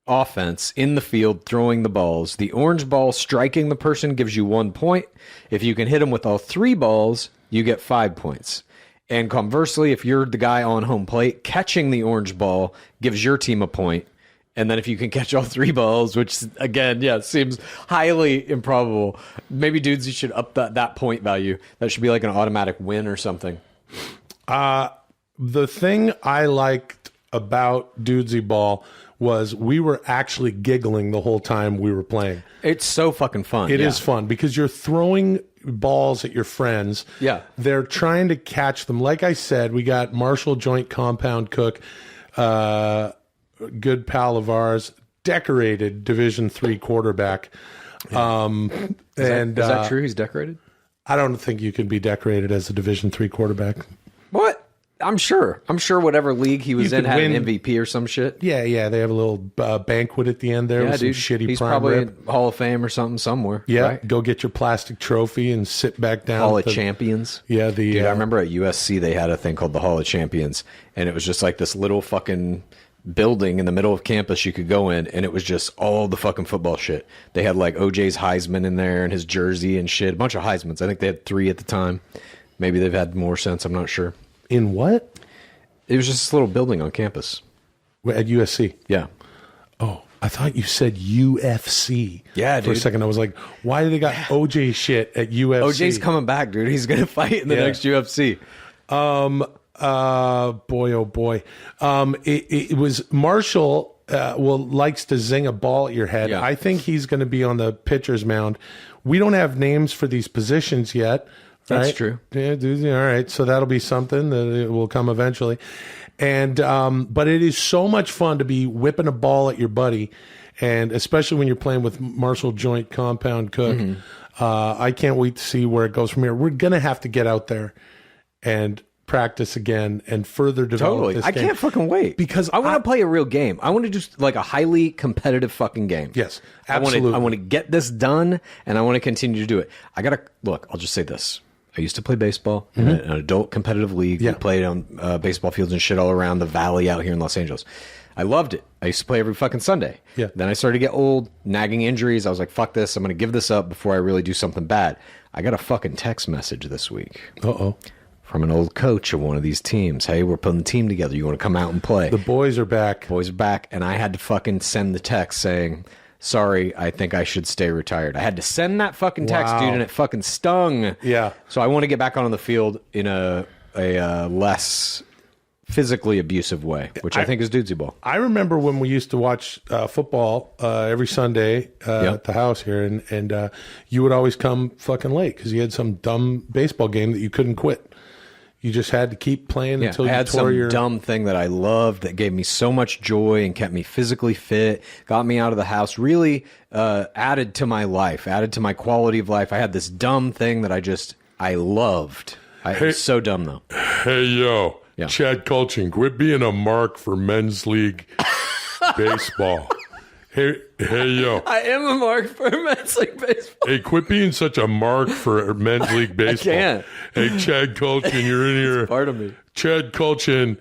offense in the field throwing the balls, the orange ball striking the person gives you 1 point. If you can hit them with all 3 balls, you get 5 points. And conversely, if you're the guy on home plate, catching the orange ball gives your team a point. And then if you can catch all 3 balls, which, again, seems highly improbable. Maybe, dudes, you should up that point value. That should be like an automatic win or something. The thing I liked about Dudesy Ball was we were actually giggling the whole time we were playing. It's so fucking fun. It is fun because you're throwing balls at your friends. Yeah. They're trying to catch them. Like I said, we got Marshall Joint Compound Cook, good pal of ours, decorated Division III quarterback. Is that true? He's decorated? I don't think you can be decorated as a Division III quarterback. What? I'm sure whatever league he was in had an MVP or some shit. Yeah. They have a little banquet at the end there with some shitty he's prime probably rib. in Hall of Fame or something somewhere. Yeah, right? Go get your plastic trophy and sit back down. Hall of Champions. Yeah, Dude, I remember at USC they had a thing called the Hall of Champions, and it was just like this little fucking building in the middle of campus you could go in, and it was just all the fucking football shit. They had like OJ's Heisman in there and his jersey and shit. A bunch of Heismans. I think they had 3 at the time. Maybe they've had more since. I'm not sure. In what? It was just this little building on campus. At USC? Yeah. Oh, I thought you said UFC. Yeah, For a dude. second, I was like, why do they got OJ shit at UFC? OJ's coming back, dude. He's going to fight in the next UFC. Boy, oh boy. It was Marshall, likes to zing a ball at your head. Yeah. I think he's going to be on the pitcher's mound. We don't have names for these positions yet. That's right? true. Yeah, dude, all right. So that'll be something that it will come eventually. And, but it is so much fun to be whipping a ball at your buddy. And especially when you're playing with Marshall Joint Compound Cook. I can't wait to see where it goes from here. We're going to have to get out there and practice again and further develop this I game. can't fucking wait Because I want to play a real game. I want to do like a highly competitive fucking game. Yes, absolutely. I want to get this done, and I want to continue to do it. I gotta look. I'll just say this. I used to play baseball in an adult competitive league. Yeah. We played on baseball fields and shit all around the valley out here in Los Angeles. I loved it. I used to play every fucking Sunday. Yeah. Then I started to get old, nagging injuries. I was like, fuck this. I'm going to give this up before I really do something bad. I got a fucking text message this week. Uh-oh. From an old coach of one of these teams. Hey, we're putting the team together. You want to come out and play? The boys are back. Boys are back. And I had to fucking send the text saying, sorry, I think I should stay retired. I had to send that fucking text, Wow. dude, and it fucking stung. Yeah. So I want to get back on the field in a less physically abusive way, which I think is dudesy ball. I remember when we used to watch football every Sunday at the house here, and you would always come fucking late because you had some dumb baseball game that you couldn't quit. You just had to keep playing until I you had tore some your... dumb thing that I loved that gave me so much joy and kept me physically fit, got me out of the house, really added to my life, added to my quality of life. I had this dumb thing that I loved. It was so dumb, though. Hey, yo. Yeah. Chad Kultgen, quit being a mark for men's league baseball. Hey, yo. I am a mark for men's league baseball. Hey, quit being such a mark for men's league baseball. can't. Hey, Chad Kultgen, you're in here. Part of me. Chad Kultgen,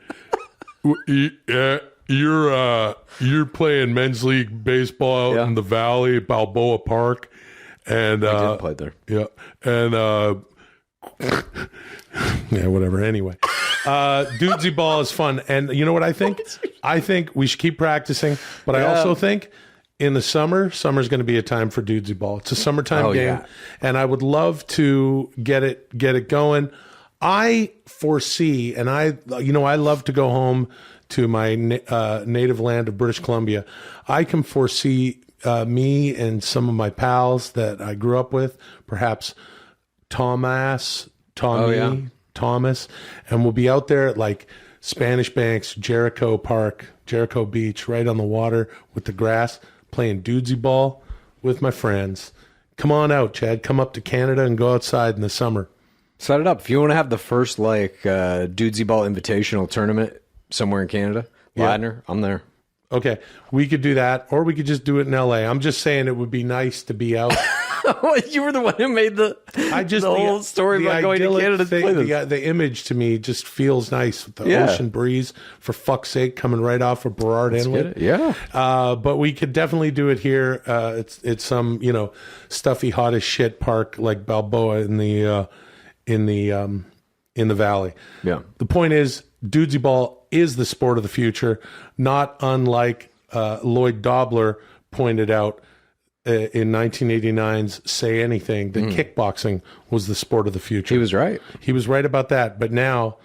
you're playing men's league baseball out in the Valley, Balboa Park, and I did play there. Yeah, and yeah, whatever. Anyway, dudesy ball is fun, and you know what I think? I think we should keep practicing, but I also think in the summer's going to be a time for dudesy ball. It's a summertime game, and I would love to get it going. I foresee, and I love to go home to my native land of British Columbia. I can foresee me and some of my pals that I grew up with, perhaps Thomas, and we'll be out there at like Spanish Banks, Jericho Park, Jericho Beach, right on the water with the grass, playing dudesy ball with my friends. Come on out, Chad. Come up to Canada and go outside in the summer. Set it up. If you want to have the first dudesy ball invitational tournament somewhere in Canada, Ladner, I'm there. Okay, we could do that, or we could just do it in LA. I'm just saying it would be nice to be out. You were the one who made the whole story about going to Canada to play this. The image to me just feels nice with the ocean breeze, for fuck's sake, coming right off of Burrard Inlet. Yeah. But we could definitely do it here. It's some stuffy, hot as shit park like Balboa in the Valley. Yeah. The point is, dudesy ball is the sport of the future, not unlike Lloyd Dobler pointed out in 1989's Say Anything, that kickboxing was the sport of the future. He was right. He was right about that. But now,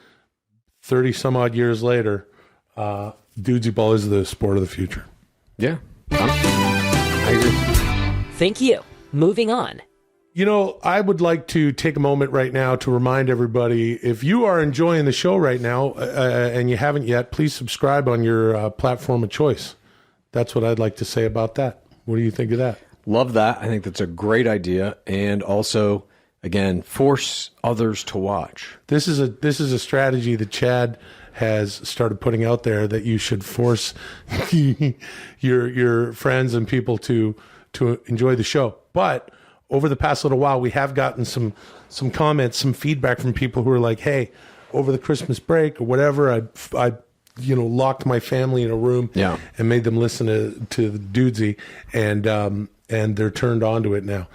30 some odd years later, dudesy ball is the sport of the future. Yeah. I agree. Thank you. Moving on. I would like to take a moment right now to remind everybody, if you are enjoying the show right now and you haven't yet, please subscribe on your platform of choice. That's what I'd like to say about that. What do you think of that? Love that. I think that's a great idea. And also, again, force others to watch. This is a strategy that Chad has started putting out there, that you should force your friends and people to enjoy the show. But over the past little while, we have gotten some comments, some feedback from people who are like, hey, over the Christmas break or whatever, I locked my family in a room and made them listen to the dudesy, and they're turned on to it now.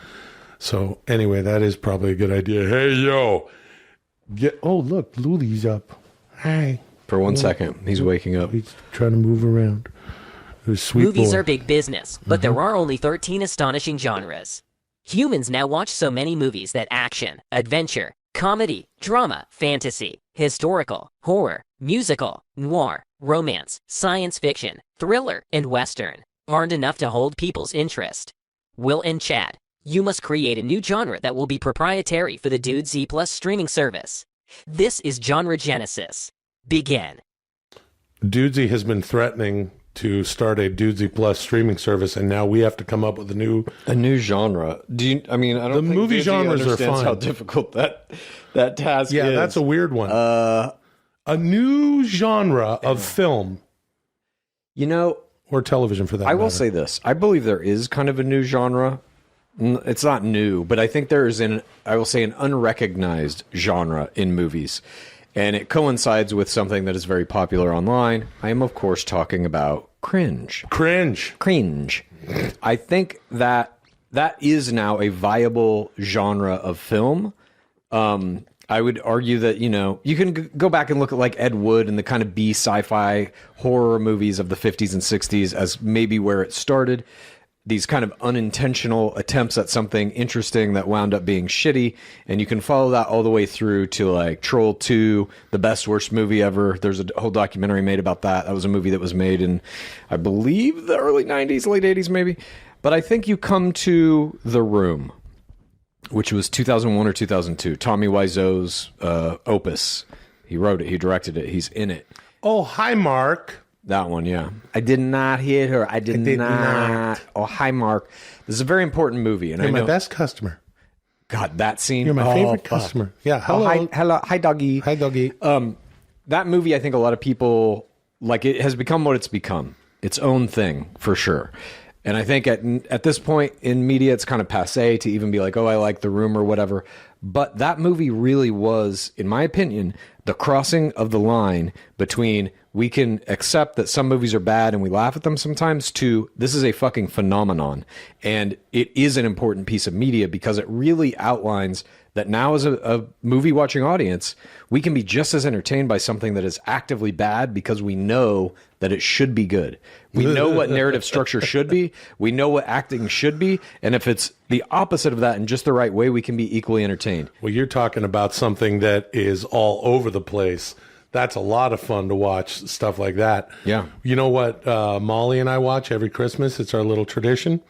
So anyway, that is probably a good idea. Hey, yo. Look, Luli's up. Hi. For 1 second, he's waking up. He's trying to move around. Sweet Movies boy. are big business, but there are only 13 astonishing genres. Humans now watch so many movies that action, adventure, comedy, drama, fantasy, historical, horror, musical, noir, romance, science fiction, thriller, and western aren't enough to hold people's interest. Will and Chad, you must create a new genre that will be proprietary for the Dude Z Plus streaming service. This is Genre Genesis. Begin. Dudesy has been threatening to start a Dudesy Plus streaming service, and now we have to come up with a new genre. I don't think movie Dudesy genres are understands fine. How difficult that task is. Yeah, that's a weird one. A new genre of film, or television for that I matter. will say this. I believe there is kind of a new genre. It's not new, but I think there is an unrecognized genre in movies. And it coincides with something that is very popular online. I am, of course, talking about cringe. Cringe. I think that is now a viable genre of film. I would argue that, you can go back and look at like Ed Wood and the kind of B sci-fi horror movies of the 50s and 60s as maybe where it started. These kind of unintentional attempts at something interesting that wound up being shitty. And you can follow that all the way through to like Troll 2, the best, worst movie ever. There's a whole documentary made about that. That was a movie that was made in, I believe, the early 90s, late 80s maybe. But I think you come to The Room, which was 2001 or 2002. Tommy Wiseau's opus. He wrote it. He directed it. He's in it. Oh, hi, Mark. That one, yeah. I did not hit her. I did not. Oh, hi, Mark. This is a very important movie. And You're I know, my best customer. God, that scene. You're my favorite fuck. customer. Yeah, hello. Oh, hi, doggy. Hi, doggy. That movie, I think a lot of people, like, it has become what it's become. Its own thing, for sure. And I think at this point in media, it's kind of passé to even be like, oh, I like The Room or whatever. But that movie really was, in my opinion, the crossing of the line between we can accept that some movies are bad and we laugh at them sometimes to this is a fucking phenomenon. And it is an important piece of media because it really outlines that now as a movie watching audience, we can be just as entertained by something that is actively bad because we know that it should be good. We know what narrative structure should be. We know what acting should be. And if it's the opposite of that in just the right way, we can be equally entertained. Well, you're talking about something that is all over the place. That's a lot of fun to watch, stuff like that. Yeah. You know what Molly and I watch every Christmas? It's our little tradition.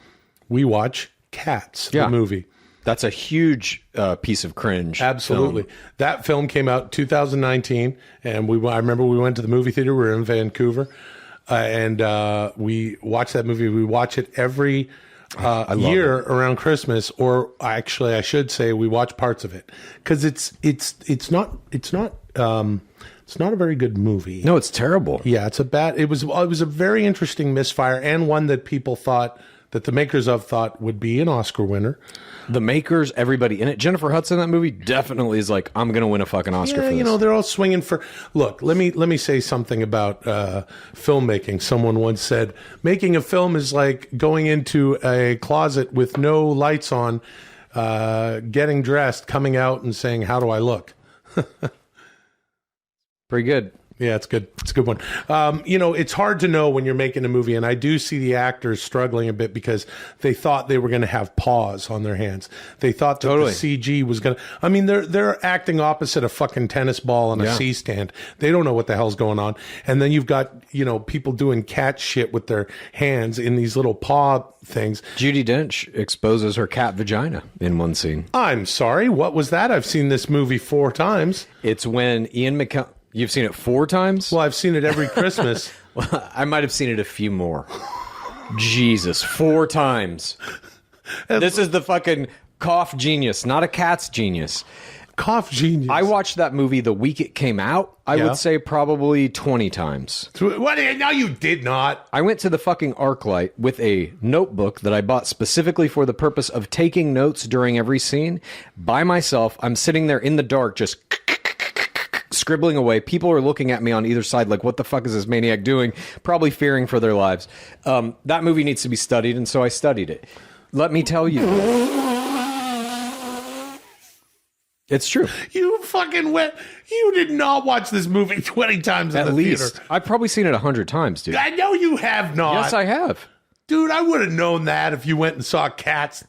We watch Cats, the movie. That's a huge piece of cringe. Absolutely. Film. That film came out in 2019, and I remember we went to the movie theater. We were in Vancouver, and we watched that movie. We watch it every year around Christmas, or actually, I should say, we watch parts of it because it's not a very good movie. No, it's terrible. Yeah, it was a very interesting misfire, and one that people thought that the makers of thought would be an Oscar winner. The makers, everybody in it. Jennifer Hudson, that movie definitely is like, I'm going to win a fucking Oscar for this. You know, they're all swinging for. Look, let me say something about filmmaking. Someone once said, making a film is like going into a closet with no lights on, getting dressed, coming out and saying, "How do I look?" Pretty good. Yeah, it's good. It's a good one. You know, it's hard to know when you're making a movie, and I do see the actors struggling a bit because they thought they were going to have paws on their hands. They thought that the CG was going to. I mean, they're acting opposite a fucking tennis ball on a C-stand. They don't know what the hell's going on. And then you've got, you know, people doing cat shit with their hands in these little paw things. Judi Dench exposes her cat vagina in one scene. I'm sorry, what was that? I've seen this movie 4 times. It's when Ian McKellen. You've seen it 4 times? Well, I've seen it every Christmas. Well, I might have seen it a few more. Jesus, 4 times. This is the fucking cough genius, not a cat's genius. Cough genius. I watched that movie the week it came out. I would say probably 20 times. What? No, you did not. I went to the fucking ArcLight with a notebook that I bought specifically for the purpose of taking notes during every scene by myself. I'm sitting there in the dark just scribbling away. People are looking at me on either side like, what the fuck is this maniac doing? Probably fearing for their lives. That movie needs to be studied, and so I studied it. Let me tell you. It's true. You fucking went. You did not watch this movie 20 times in the theater. I've probably seen it 100 times, dude. I know you have not. Yes, I have. Dude, I would have known that if you went and saw Cats.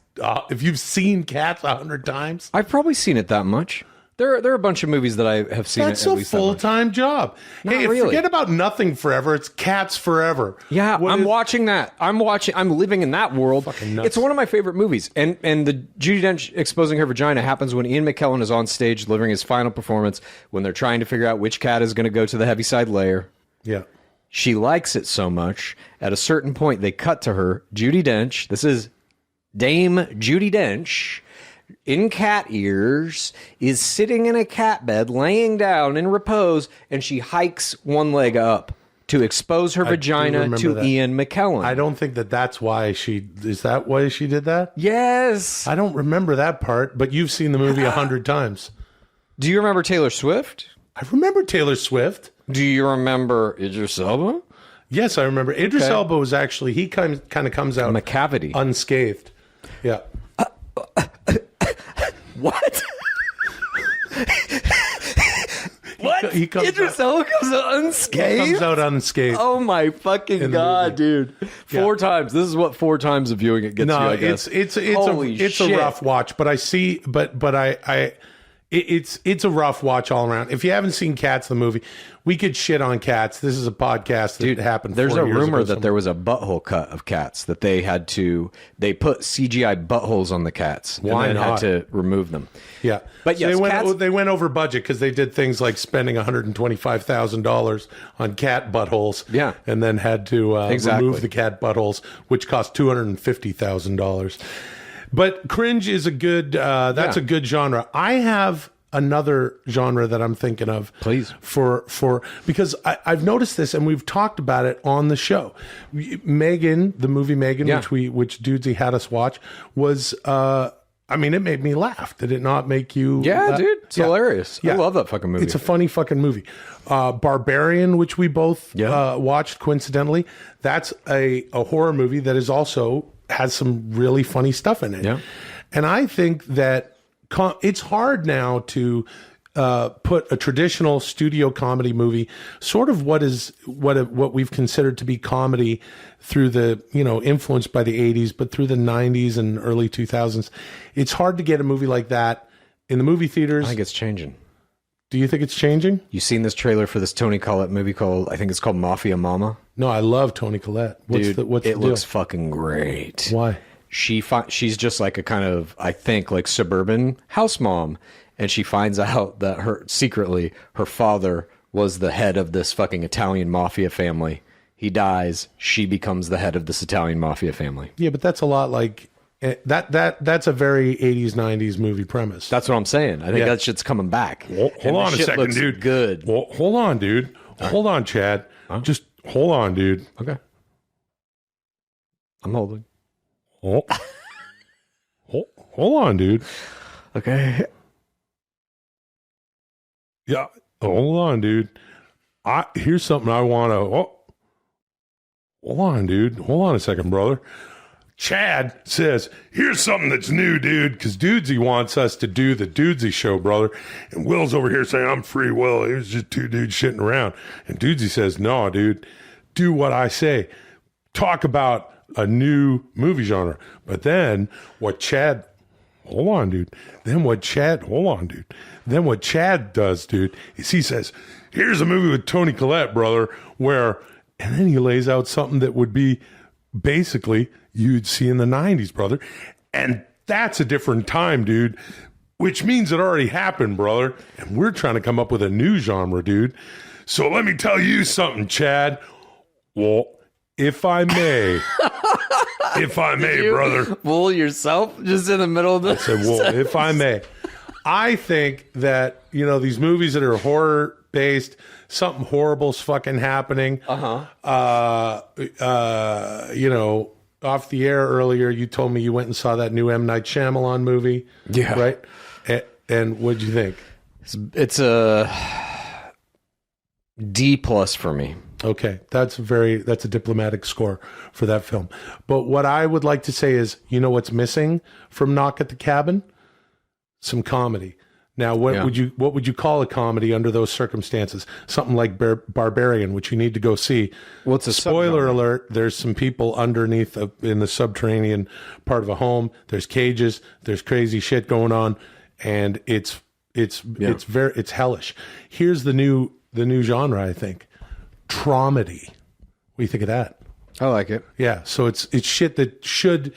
If you've seen Cats 100 times. I've probably seen it that much. There are a bunch of movies that I have seen. That's at a least that much. full-time job. Not hey, really. Forget about Nothing Forever. It's Cats Forever. Yeah, I'm watching that. I'm living in that world. Fucking nuts. It's one of my favorite movies. And the Judi Dench exposing her vagina happens when Ian McKellen is on stage delivering his final performance when they're trying to figure out which cat is going to go to the Heaviside Layer. Yeah. She likes it so much. At a certain point, they cut to her. Judi Dench. This is Dame Judi Dench. In cat ears, is sitting in a cat bed, laying down in repose, and she hikes one leg up to expose her vagina to Ian McKellen. I don't think that's why is that why she did that? Yes. I don't remember that part, but you've seen the movie 100 times. Do you remember Taylor Swift? I remember Taylor Swift. Do you remember Idris Elba? Yes, I remember. Idris Elba was actually, he kind of comes out McCavity. Unscathed. Yeah. What? What? Idris Elba comes out unscathed? He comes out unscathed. Oh my fucking God, dude. 4 times. This is what 4 times of viewing it gets you, I guess. It's a rough watch, but I see, it's a rough watch all around. If you haven't seen Cats, the movie, we could shit on Cats. This is a podcast that happened. There's 4 a years rumor ago that there was a butthole cut of Cats that they put CGI buttholes on the cats. Why and then not? had to remove them. Yeah, but yes, they went over budget because they did things like spending $125,000 on cat buttholes. Yeah, and then had to remove the cat buttholes, which cost $250,000. But cringe is a good. That's a good genre. I have another genre that I'm thinking of. Please. Because I've noticed this, and we've talked about it on the show. Megan, the movie Megan, Yeah. which Dudesy had us watch, was I mean, it made me laugh. Did it not make you? Yeah, dude. It's hilarious. I love that fucking movie. It's a funny fucking movie. Barbarian, which we both watched coincidentally, that's a horror movie that is also has some really funny stuff in it. Yeah. And I think that it's hard now to put a traditional studio comedy movie, sort of what we've considered to be comedy through the, influenced by the 80s, but through the 90s and early 2000s. It's hard to get a movie like that in the movie theaters. I think it's changing. Do you think it's changing? You seen this trailer for this Toni Collette movie called, I think it's called Mafia Mama? No, I love Toni Collette. What's Dude, the it deal? looks fucking great. Why? She's just like a kind of, I think, like suburban house mom. And she finds out that her father was the head of this fucking Italian mafia family. He dies. She becomes the head of this Italian mafia family. Yeah, but that's a lot like that's a very 80s, 90s movie premise. That's what I'm saying. I think that shit's coming back. Hold And the on a shit second, looks dude. Good. Well, hold on, dude. Hold on, Chad. Just hold on, dude. Okay. I'm holding. Hold on, dude. Okay. Yeah, hold on, dude. Here's something I want to. Hold on, dude. Hold on a second, brother. Chad says, here's something that's new, dude, because Dudesy wants us to do the Dudesy show, brother. And Will's over here saying, I'm free Will. It was just two dudes shitting around. And Dudesy says, no, dude, do what I say. Talk about a new movie genre. But then what Chad... Hold on, dude. Then what Chad does, dude, is he says, here's a movie with Toni Collette, brother, where, and then he lays out something that would be basically you'd see in the 90s, brother. And that's a different time, dude, which means it already happened, brother. And we're trying to come up with a new genre, dude. So let me tell you something, Chad. Well, if I may... If I may, brother. Fool yourself just in the middle of this. I said, well, if I may. I think that, these movies that are horror based, something horrible's fucking happening. Off the air earlier, you told me you went and saw that new M. Night Shyamalan movie. Yeah. Right? And what'd you think? It's a D+ for me. Okay, that's a diplomatic score for that film. But what I would like to say is, what's missing from Knock at the Cabin? Some comedy. Now, what would you call a comedy under those circumstances? Something like Barbarian, which you need to go see. Well, it's a spoiler subgenre. alert. There's some people underneath in the subterranean part of a home. There's cages. There's crazy shit going on, and it's hellish. Here's the new genre, I think. Traumedy. What do you think of that? I like it. Yeah, so it's shit that should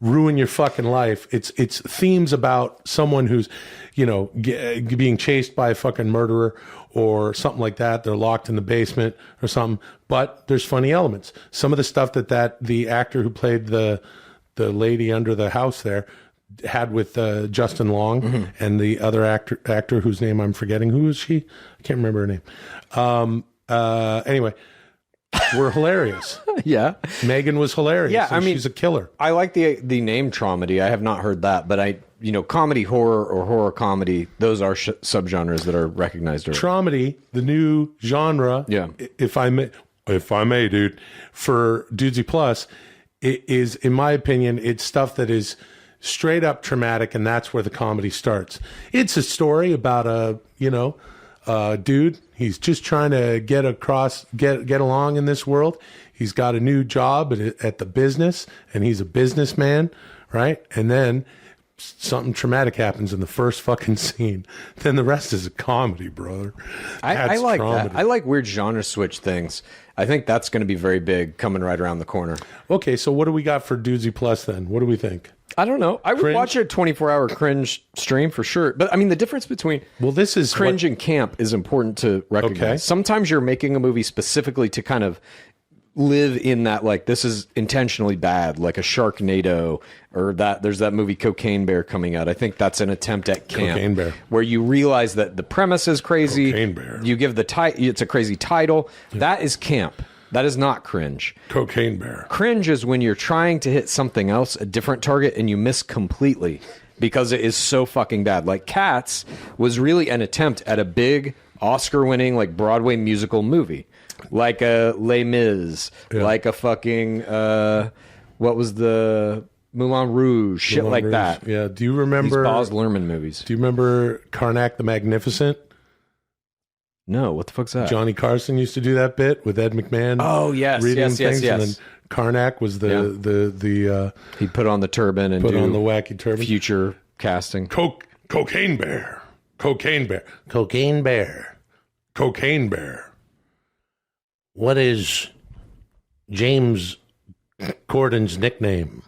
ruin your fucking life. It's themes about someone who's, being chased by a fucking murderer or something like that. They're locked in the basement or something. But there's funny elements. Some of the stuff that the actor who played the lady under the house there had with Justin Long and the other actor whose name I'm forgetting. Who is she? I can't remember her name. Anyway, we're hilarious. Yeah. Megan was hilarious. Yeah, I mean, she's a killer. I like the name Traumedy. I have not heard that, but comedy horror or horror comedy, those are subgenres that are recognized. Traumedy, the new genre. Yeah. If I may, dude, for Dudesy Plus, it is, in my opinion, it's stuff that is straight up traumatic, and that's where the comedy starts. It's a story about a dude. He's just trying to get along in this world. He's got a new job at the business, and he's a businessman, right? And then something traumatic happens in the first fucking scene. Then the rest is a comedy, brother. I like Traumedy. that. I like weird genre switch things. I think that's going to be very big coming right around the corner. Okay, so what do we got for Dudesy Plus then? What do we think? I don't know. I would Cringe? watch a 24-hour cringe stream for sure. But I mean, the difference between This is cringe and camp is important to recognize. Okay. Sometimes you're making a movie specifically to kind of live in that, like, this is intentionally bad, like a Sharknado, or that there's that movie Cocaine Bear coming out. I think that's an attempt at camp. Cocaine Bear. Where you realize that the premise is crazy. Cocaine Bear. You give the it's a crazy title. Yeah. That is camp. That is not cringe. Cocaine Bear. Cringe is when you're trying to hit something else, a different target, and you miss completely because it is so fucking bad. Like Cats was really an attempt at a big Oscar-winning, like, Broadway musical movie. Like a Les Mis, like a fucking, what was the Moulin Rouge, shit Moulin like Rouge. that. Yeah. Do you remember these Baz Luhrmann movies? Do you remember Karnak the Magnificent? No, what the fuck's that? Johnny Carson used to do that bit with Ed McMahon. Oh yes, yes. And then Karnak was the he put on the turban and put on the wacky turban. Future casting. Cocaine Bear. Cocaine Bear. Cocaine Bear. Cocaine Bear. What is James Corden's nickname?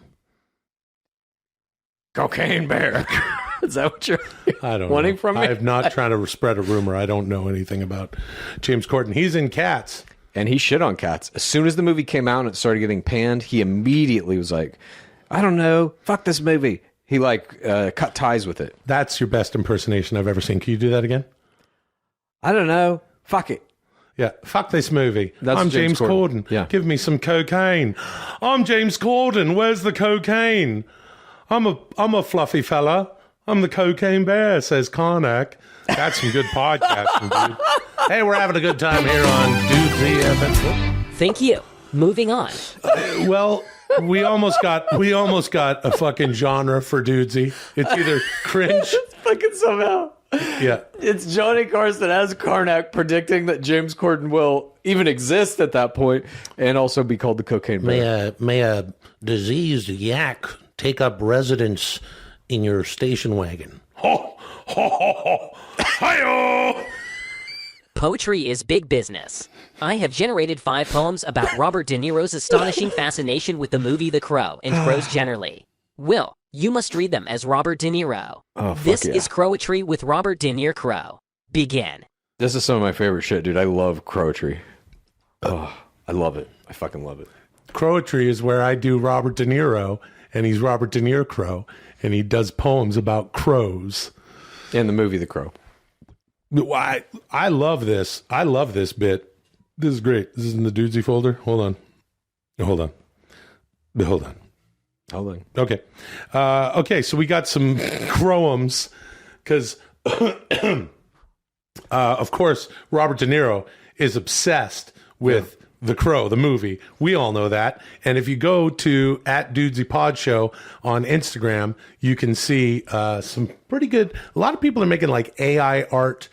Cocaine Bear. Is that what you're wanting from me? I'm not trying to spread a rumor. I don't know anything about James Corden. He's in Cats. And he shit on Cats. As soon as the movie came out and it started getting panned, he immediately was like, I don't know, fuck this movie. He cut ties with it. That's your best impersonation I've ever seen. Can you do that again? I don't know. Fuck it. Yeah, fuck this movie. I'm James Corden. Yeah. Give me some cocaine. I'm James Corden. Where's the cocaine? I'm a fluffy fella. I'm the Cocaine Bear, says Karnak. That's some good podcasting, dude. Hey, we're having a good time here on Dude ZFM. Thank you. Moving on. Well, we almost got a fucking genre for Dudesy. It's either cringe. Fucking somehow. Yeah. It's Johnny Carson as Karnak predicting that James Corden will even exist at that point and also be called the Cocaine Bear. May a diseased yak take up residence in your station wagon. Ho, ho, ho, ho. Hi-yo! Poetry is big business. I have generated 5 poems about Robert De Niro's astonishing fascination with the movie The Crow and crows generally. Will, you must read them as Robert De Niro. This is Crowetry with Robert De Niro Crow. Begin. This is some of my favorite shit, dude. I love Crowetry. Oh, I love it. I fucking love it. Crowetry is where I do Robert De Niro, and he's Robert De Niro Crow, and he does poems about crows. In the movie The Crow. I love this. I love this bit. This is great. This is in the Dudesy folder. Hold on. Okay. Okay, so we got some crowums because, of course, Robert De Niro is obsessed with The Crow, the movie. We all know that. And if you go to @Dudesy_Pod on Instagram, you can see some pretty good. A lot of people are making like AI art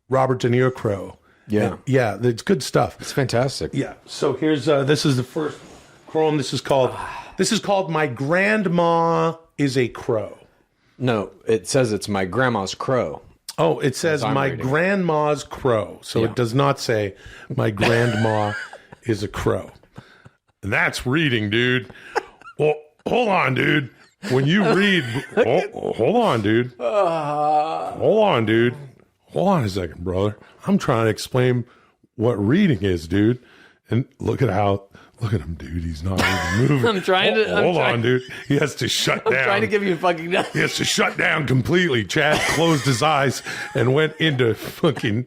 Robert De Niro Crow. Yeah. Yeah, it's good stuff. It's fantastic. Yeah. So here's this is the first crowum. This is called My Grandma is a Crow. No, it says it's my grandma's crow. Oh, it says my grandma's crow. So it does not say my grandma is a crow. And that's reading, dude. Well, hold on, dude. When you read, hold on, dude. Hold on, dude. Hold on a second, brother. I'm trying to explain what reading is, dude. And look at him, dude. He's not even moving. I'm trying to. Hold on, dude. He has to shut down. I'm trying to give you a fucking. He has to shut down completely. Chad closed his eyes and went into fucking.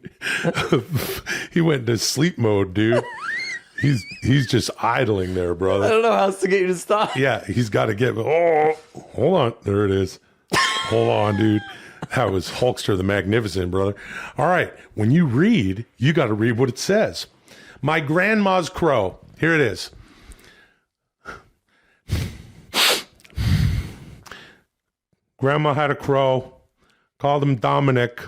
He went into sleep mode, dude. He's just idling there, brother. I don't know how else to get you to stop. Yeah, he's got to get. Oh, hold on. There it is. Hold on, dude. That was Hulkster the Magnificent, brother. All right. When you read, you got to read what it says. My grandma's crow. Here it is. Grandma had a crow. Called him Dominic.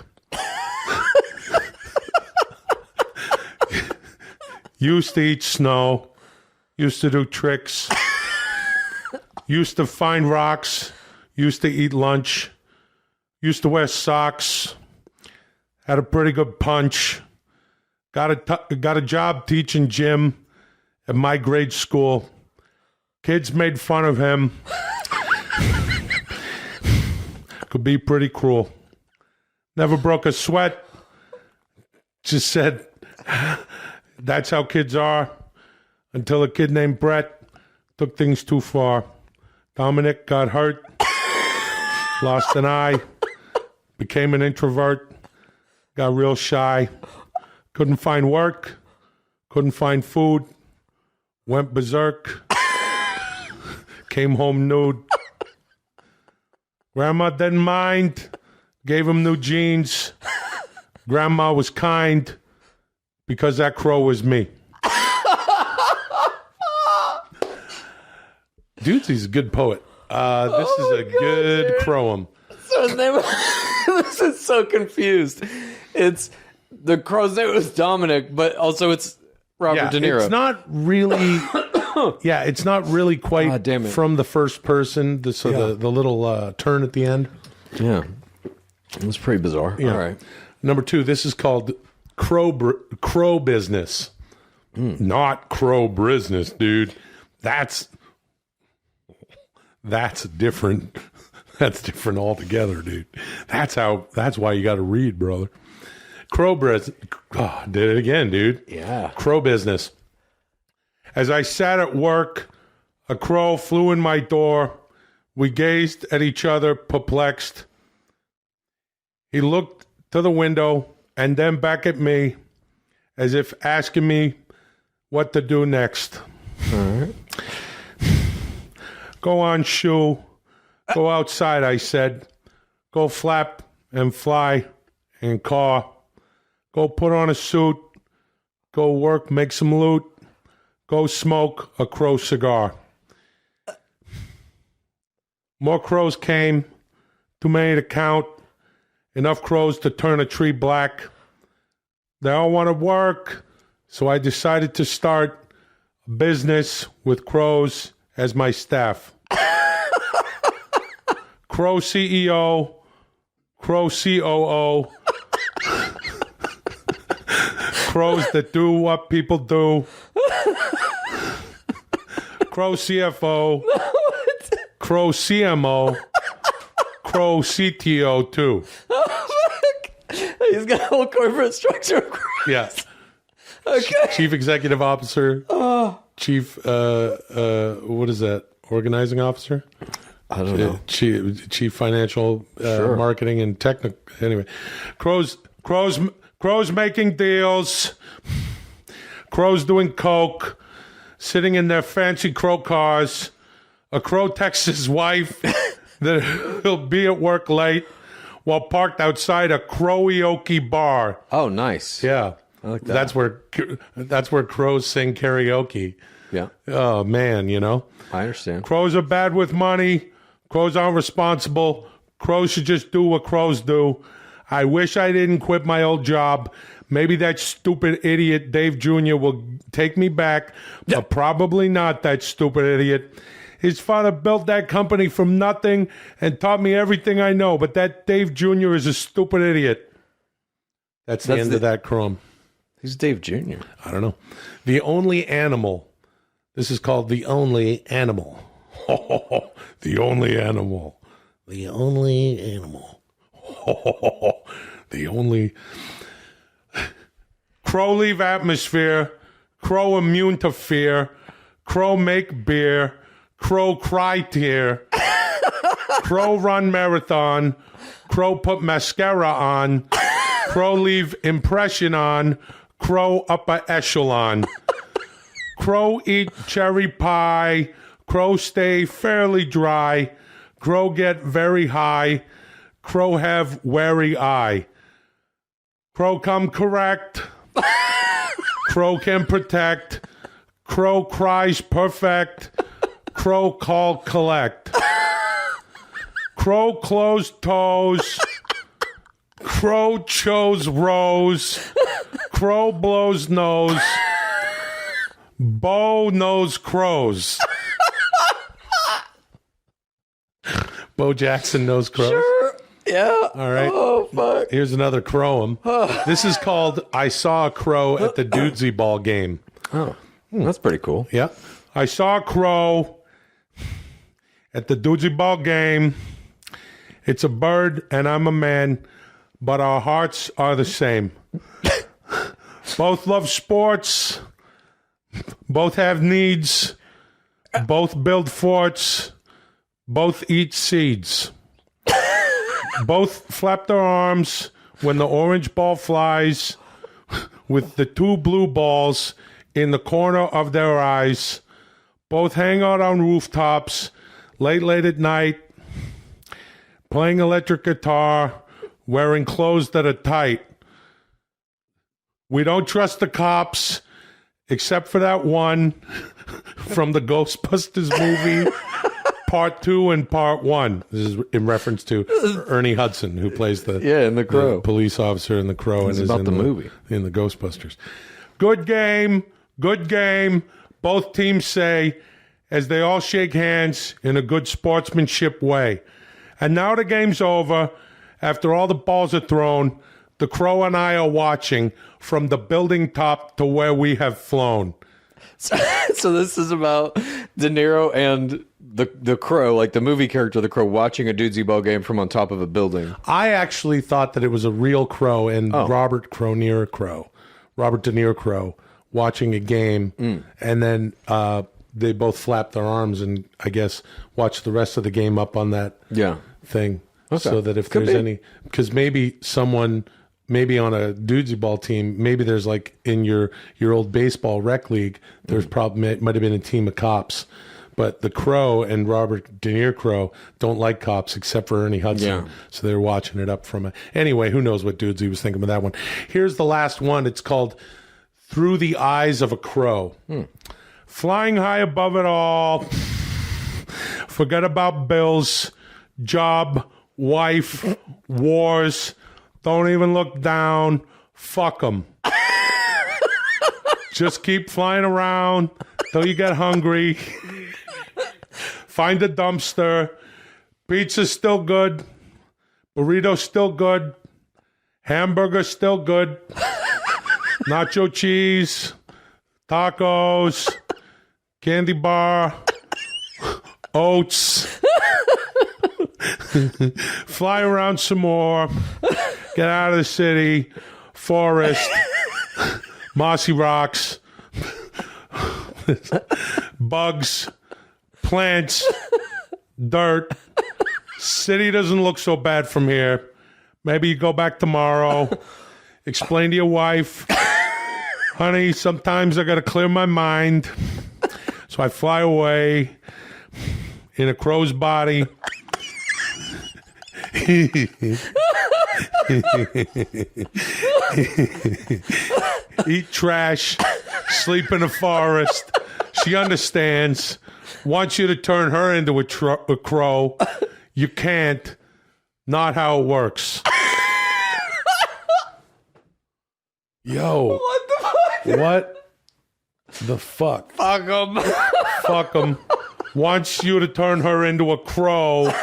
Used to eat snow. Used to do tricks. Used to find rocks. Used to eat lunch. Used to wear socks. Had a pretty good punch. Got a job teaching gym at my grade school. Kids made fun of him. Could be pretty cruel. Never broke a sweat. Just said, that's how kids are. until a kid named Brett took things too far. Dominic got hurt, lost an eye, became an introvert, got real shy, couldn't find work, couldn't find food, went berserk, came home nude. Grandma didn't mind, gave him new jeans. Grandma was kind because that crow was me. Dude, he's a good poet. This is a good crowum. So his name, this is so confused. It's the crow's name was Dominic, but also it's Robert De Niro. It's not really. Yeah, it's not really quite damn it. from the first person. The little turn at the end. Yeah, it was pretty bizarre. Yeah. All right. Number 2, this is called crow business. Not crow business, dude. That's different. That's different altogether, dude. That's why you got to read, brother. Crow business. Oh, did it again, dude. Yeah. Crow business. As I sat at work, a crow flew in my door. We gazed at each other, perplexed. He looked to the window and then back at me as if asking me what to do next. All right. Go on, shoe. Go outside, I said. Go flap and fly and caw. Go put on a suit. Go work, make some loot. Go smoke a crow cigar. More crows came. Too many to count. Enough crows to turn a tree black. They all want to work, so I decided to start a business with crows as my staff. Crow CEO, Crow COO, crows that do what people do, Crow CFO, Crow CMO, Crow CTO too. He's got a whole corporate structure. Yeah. Okay. Chief Executive Officer. Chief, what is that? Organizing Officer? I don't know. Chief Financial Marketing and Technical. Anyway, crows making deals. Crows doing coke. Sitting in their fancy crow cars. A crow texts his wife that he'll be at work late while parked outside a karaoke bar. Oh, nice. Yeah, I like that. That's where crows sing karaoke. Yeah, Oh man, you know. I understand. Crows are bad with money. Crows aren't responsible. Crows should just do what crows do. I wish I didn't quit my old job. Maybe that stupid idiot Dave Jr. will take me back, but probably not that stupid idiot. His father built that company from nothing and taught me everything I know, but that Dave Jr. is a stupid idiot. That's the end of that crumb. Who's Dave Jr.? I don't know. The only animal. This is called The Only Animal. The only animal. The only animal. The only. Crow leave atmosphere. Crow immune to fear. Crow make beer. Crow cry tear. Crow run marathon. Crow put mascara on. Crow leave impression on. Crow upper echelon. Crow eat cherry pie. Crow stay fairly dry. Crow get very high. Crow have wary eye. Crow come correct. Crow can protect. Crow cries perfect. Crow call collect. Crow closed toes. Crow chose rose. Crow blows nose. Bo knows crows. Bo Jackson knows crows. Sure. Yeah. All right. Oh, fuck. Here's another crowum. This is called I Saw a Crow at the Dudesy Ball game. Oh, that's pretty cool. Yeah. I saw a crow at the Dudesy Ball game. It's a bird and I'm a man, but our hearts are the same. Both love sports. Both have needs. Both build forts. Both eat seeds. Both flap their arms when the orange ball flies with the two blue balls in the corner of their eyes. Both hang out on rooftops late at night, playing electric guitar, wearing clothes that are tight. We don't trust the cops, except for that one from the Ghostbusters movie, Part 2 and Part 1. This is in reference to Ernie Hudson, who plays in The Crow. the police officer in The Crow. It's and is about in the movie. In the Ghostbusters. Good game. Both teams say, as they all shake hands in a good sportsmanship way. And now the game's over. After all the balls are thrown, the Crow and I are watching from the building top to where we have flown. So this is about De Niro and the Crow, like the movie character, the Crow, watching a dudesy ball game from on top of a building. I actually thought that it was a real crow and Robert De Niro Crow, watching a game, and then they both flapped their arms and I guess watched the rest of the game up on that thing. Okay. So that if there's any, because maybe someone, maybe on a dudesy ball team, maybe there's like in your old baseball rec league, there's probably might have been a team of cops, but the Crow and Robert De Niro Crow don't like cops except for Ernie Hudson, so they're watching it up from it. Anyway, who knows what dudesy was thinking of that one. Here's the last one. It's called Through the Eyes of a Crow. Flying high above it all, forget about bills, job, wife, wars, don't even look down, fuck them. Just keep flying around till you get hungry. Find a dumpster. Pizza's still good. Burrito's still good. Hamburger's still good. Nacho cheese. Tacos. Candy bar. Oats. Fly around some more. Get out of the city. Forest. Mossy rocks. Bugs. Plants. Dirt. City doesn't look so bad from here. Maybe you go back tomorrow. Explain to your wife, honey, sometimes I got to clear my mind. So I fly away in a crow's body. Eat trash, sleep in the forest. She understands. Wants you to turn her into a crow. You can't. Not how it works. Yo. What the fuck? What the fuck? Fuck them. Fuck them. Wants you to turn her into a crow.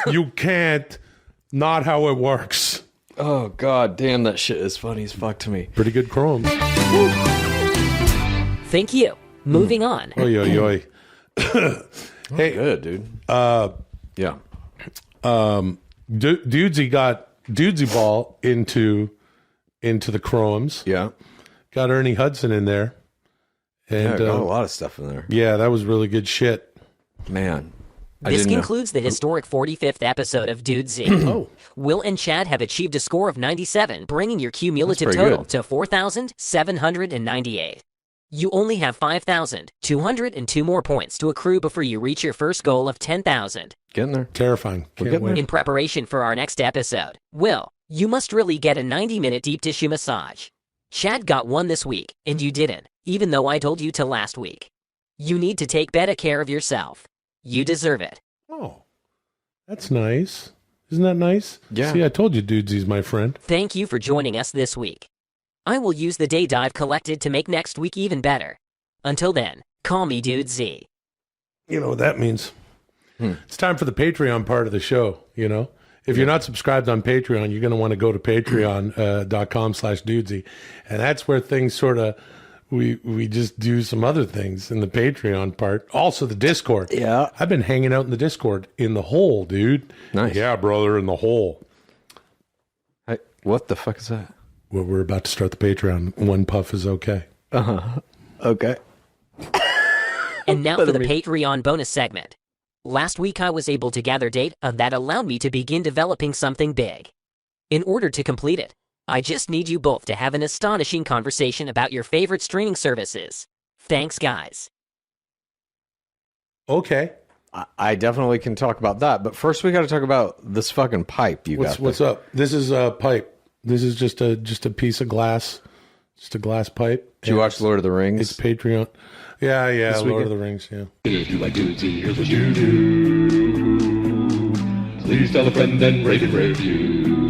You can't. Not how it works. Oh, god damn, that shit is funny as fuck to me. Pretty good Chrome. Thank you. Moving on. Oy, oy, oy. Hey, Good, dude. Yeah. Dudesy got Dudesy Ball into the Chromes. Yeah. Got Ernie Hudson in there. Yeah, And got a lot of stuff in there. yeah, that was really good shit. Man. This concludes the historic 45th episode of Dude Z. Will and Chad have achieved a score of 97, bringing your cumulative That's pretty total good. to 4,798. You only have 5,202 more points to accrue before you reach your first goal of 10,000. Getting there. Terrifying. Can't getting wait. In preparation for our next episode, Will, you must really get a 90-minute deep tissue massage. Chad got one this week, and you didn't, even though I told you to last week. You need to take better care of yourself. You deserve it. Oh, that's nice. Isn't that nice? Yeah. See, I told you Dudesy's my friend. Thank you for joining us this week. I will use the data I've collected to make next week even better. Until then, call me Dude Z. You know what that means. It's time for the Patreon part of the show, you know? If you're not subscribed on Patreon, you're going to want to go to patreon.com/dudesy. And that's where things sort of, we just do some other things in the Patreon part. Also the Discord. Yeah. I've been hanging out in the Discord in the hole, dude. Nice. Yeah, brother, in the hole. Hey, what the fuck is that? Well, we're about to start the Patreon. One puff is okay. Okay. And now for the Patreon bonus segment. Last week I was able to gather data that allowed me to begin developing something big. In order to complete it, I just need you both to have an astonishing conversation about your favorite streaming services. Thanks, guys. Okay. I definitely can talk about that, but first we got to talk about this fucking pipe you got. What's up? This is a pipe. This is just a piece of glass, just a glass pipe. Did you watch Lord of the Rings? It's Patreon. Yeah, Lord of the Rings. Yeah. If you like Dudesy, here's what you do. Please tell a friend and rate and review.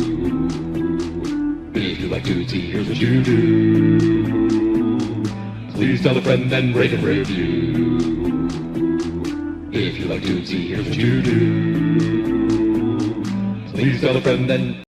If you like Dudesy, here's what you do. Please tell a friend and rate and review. If you like Dudesy, here's what you do. Please tell a friend and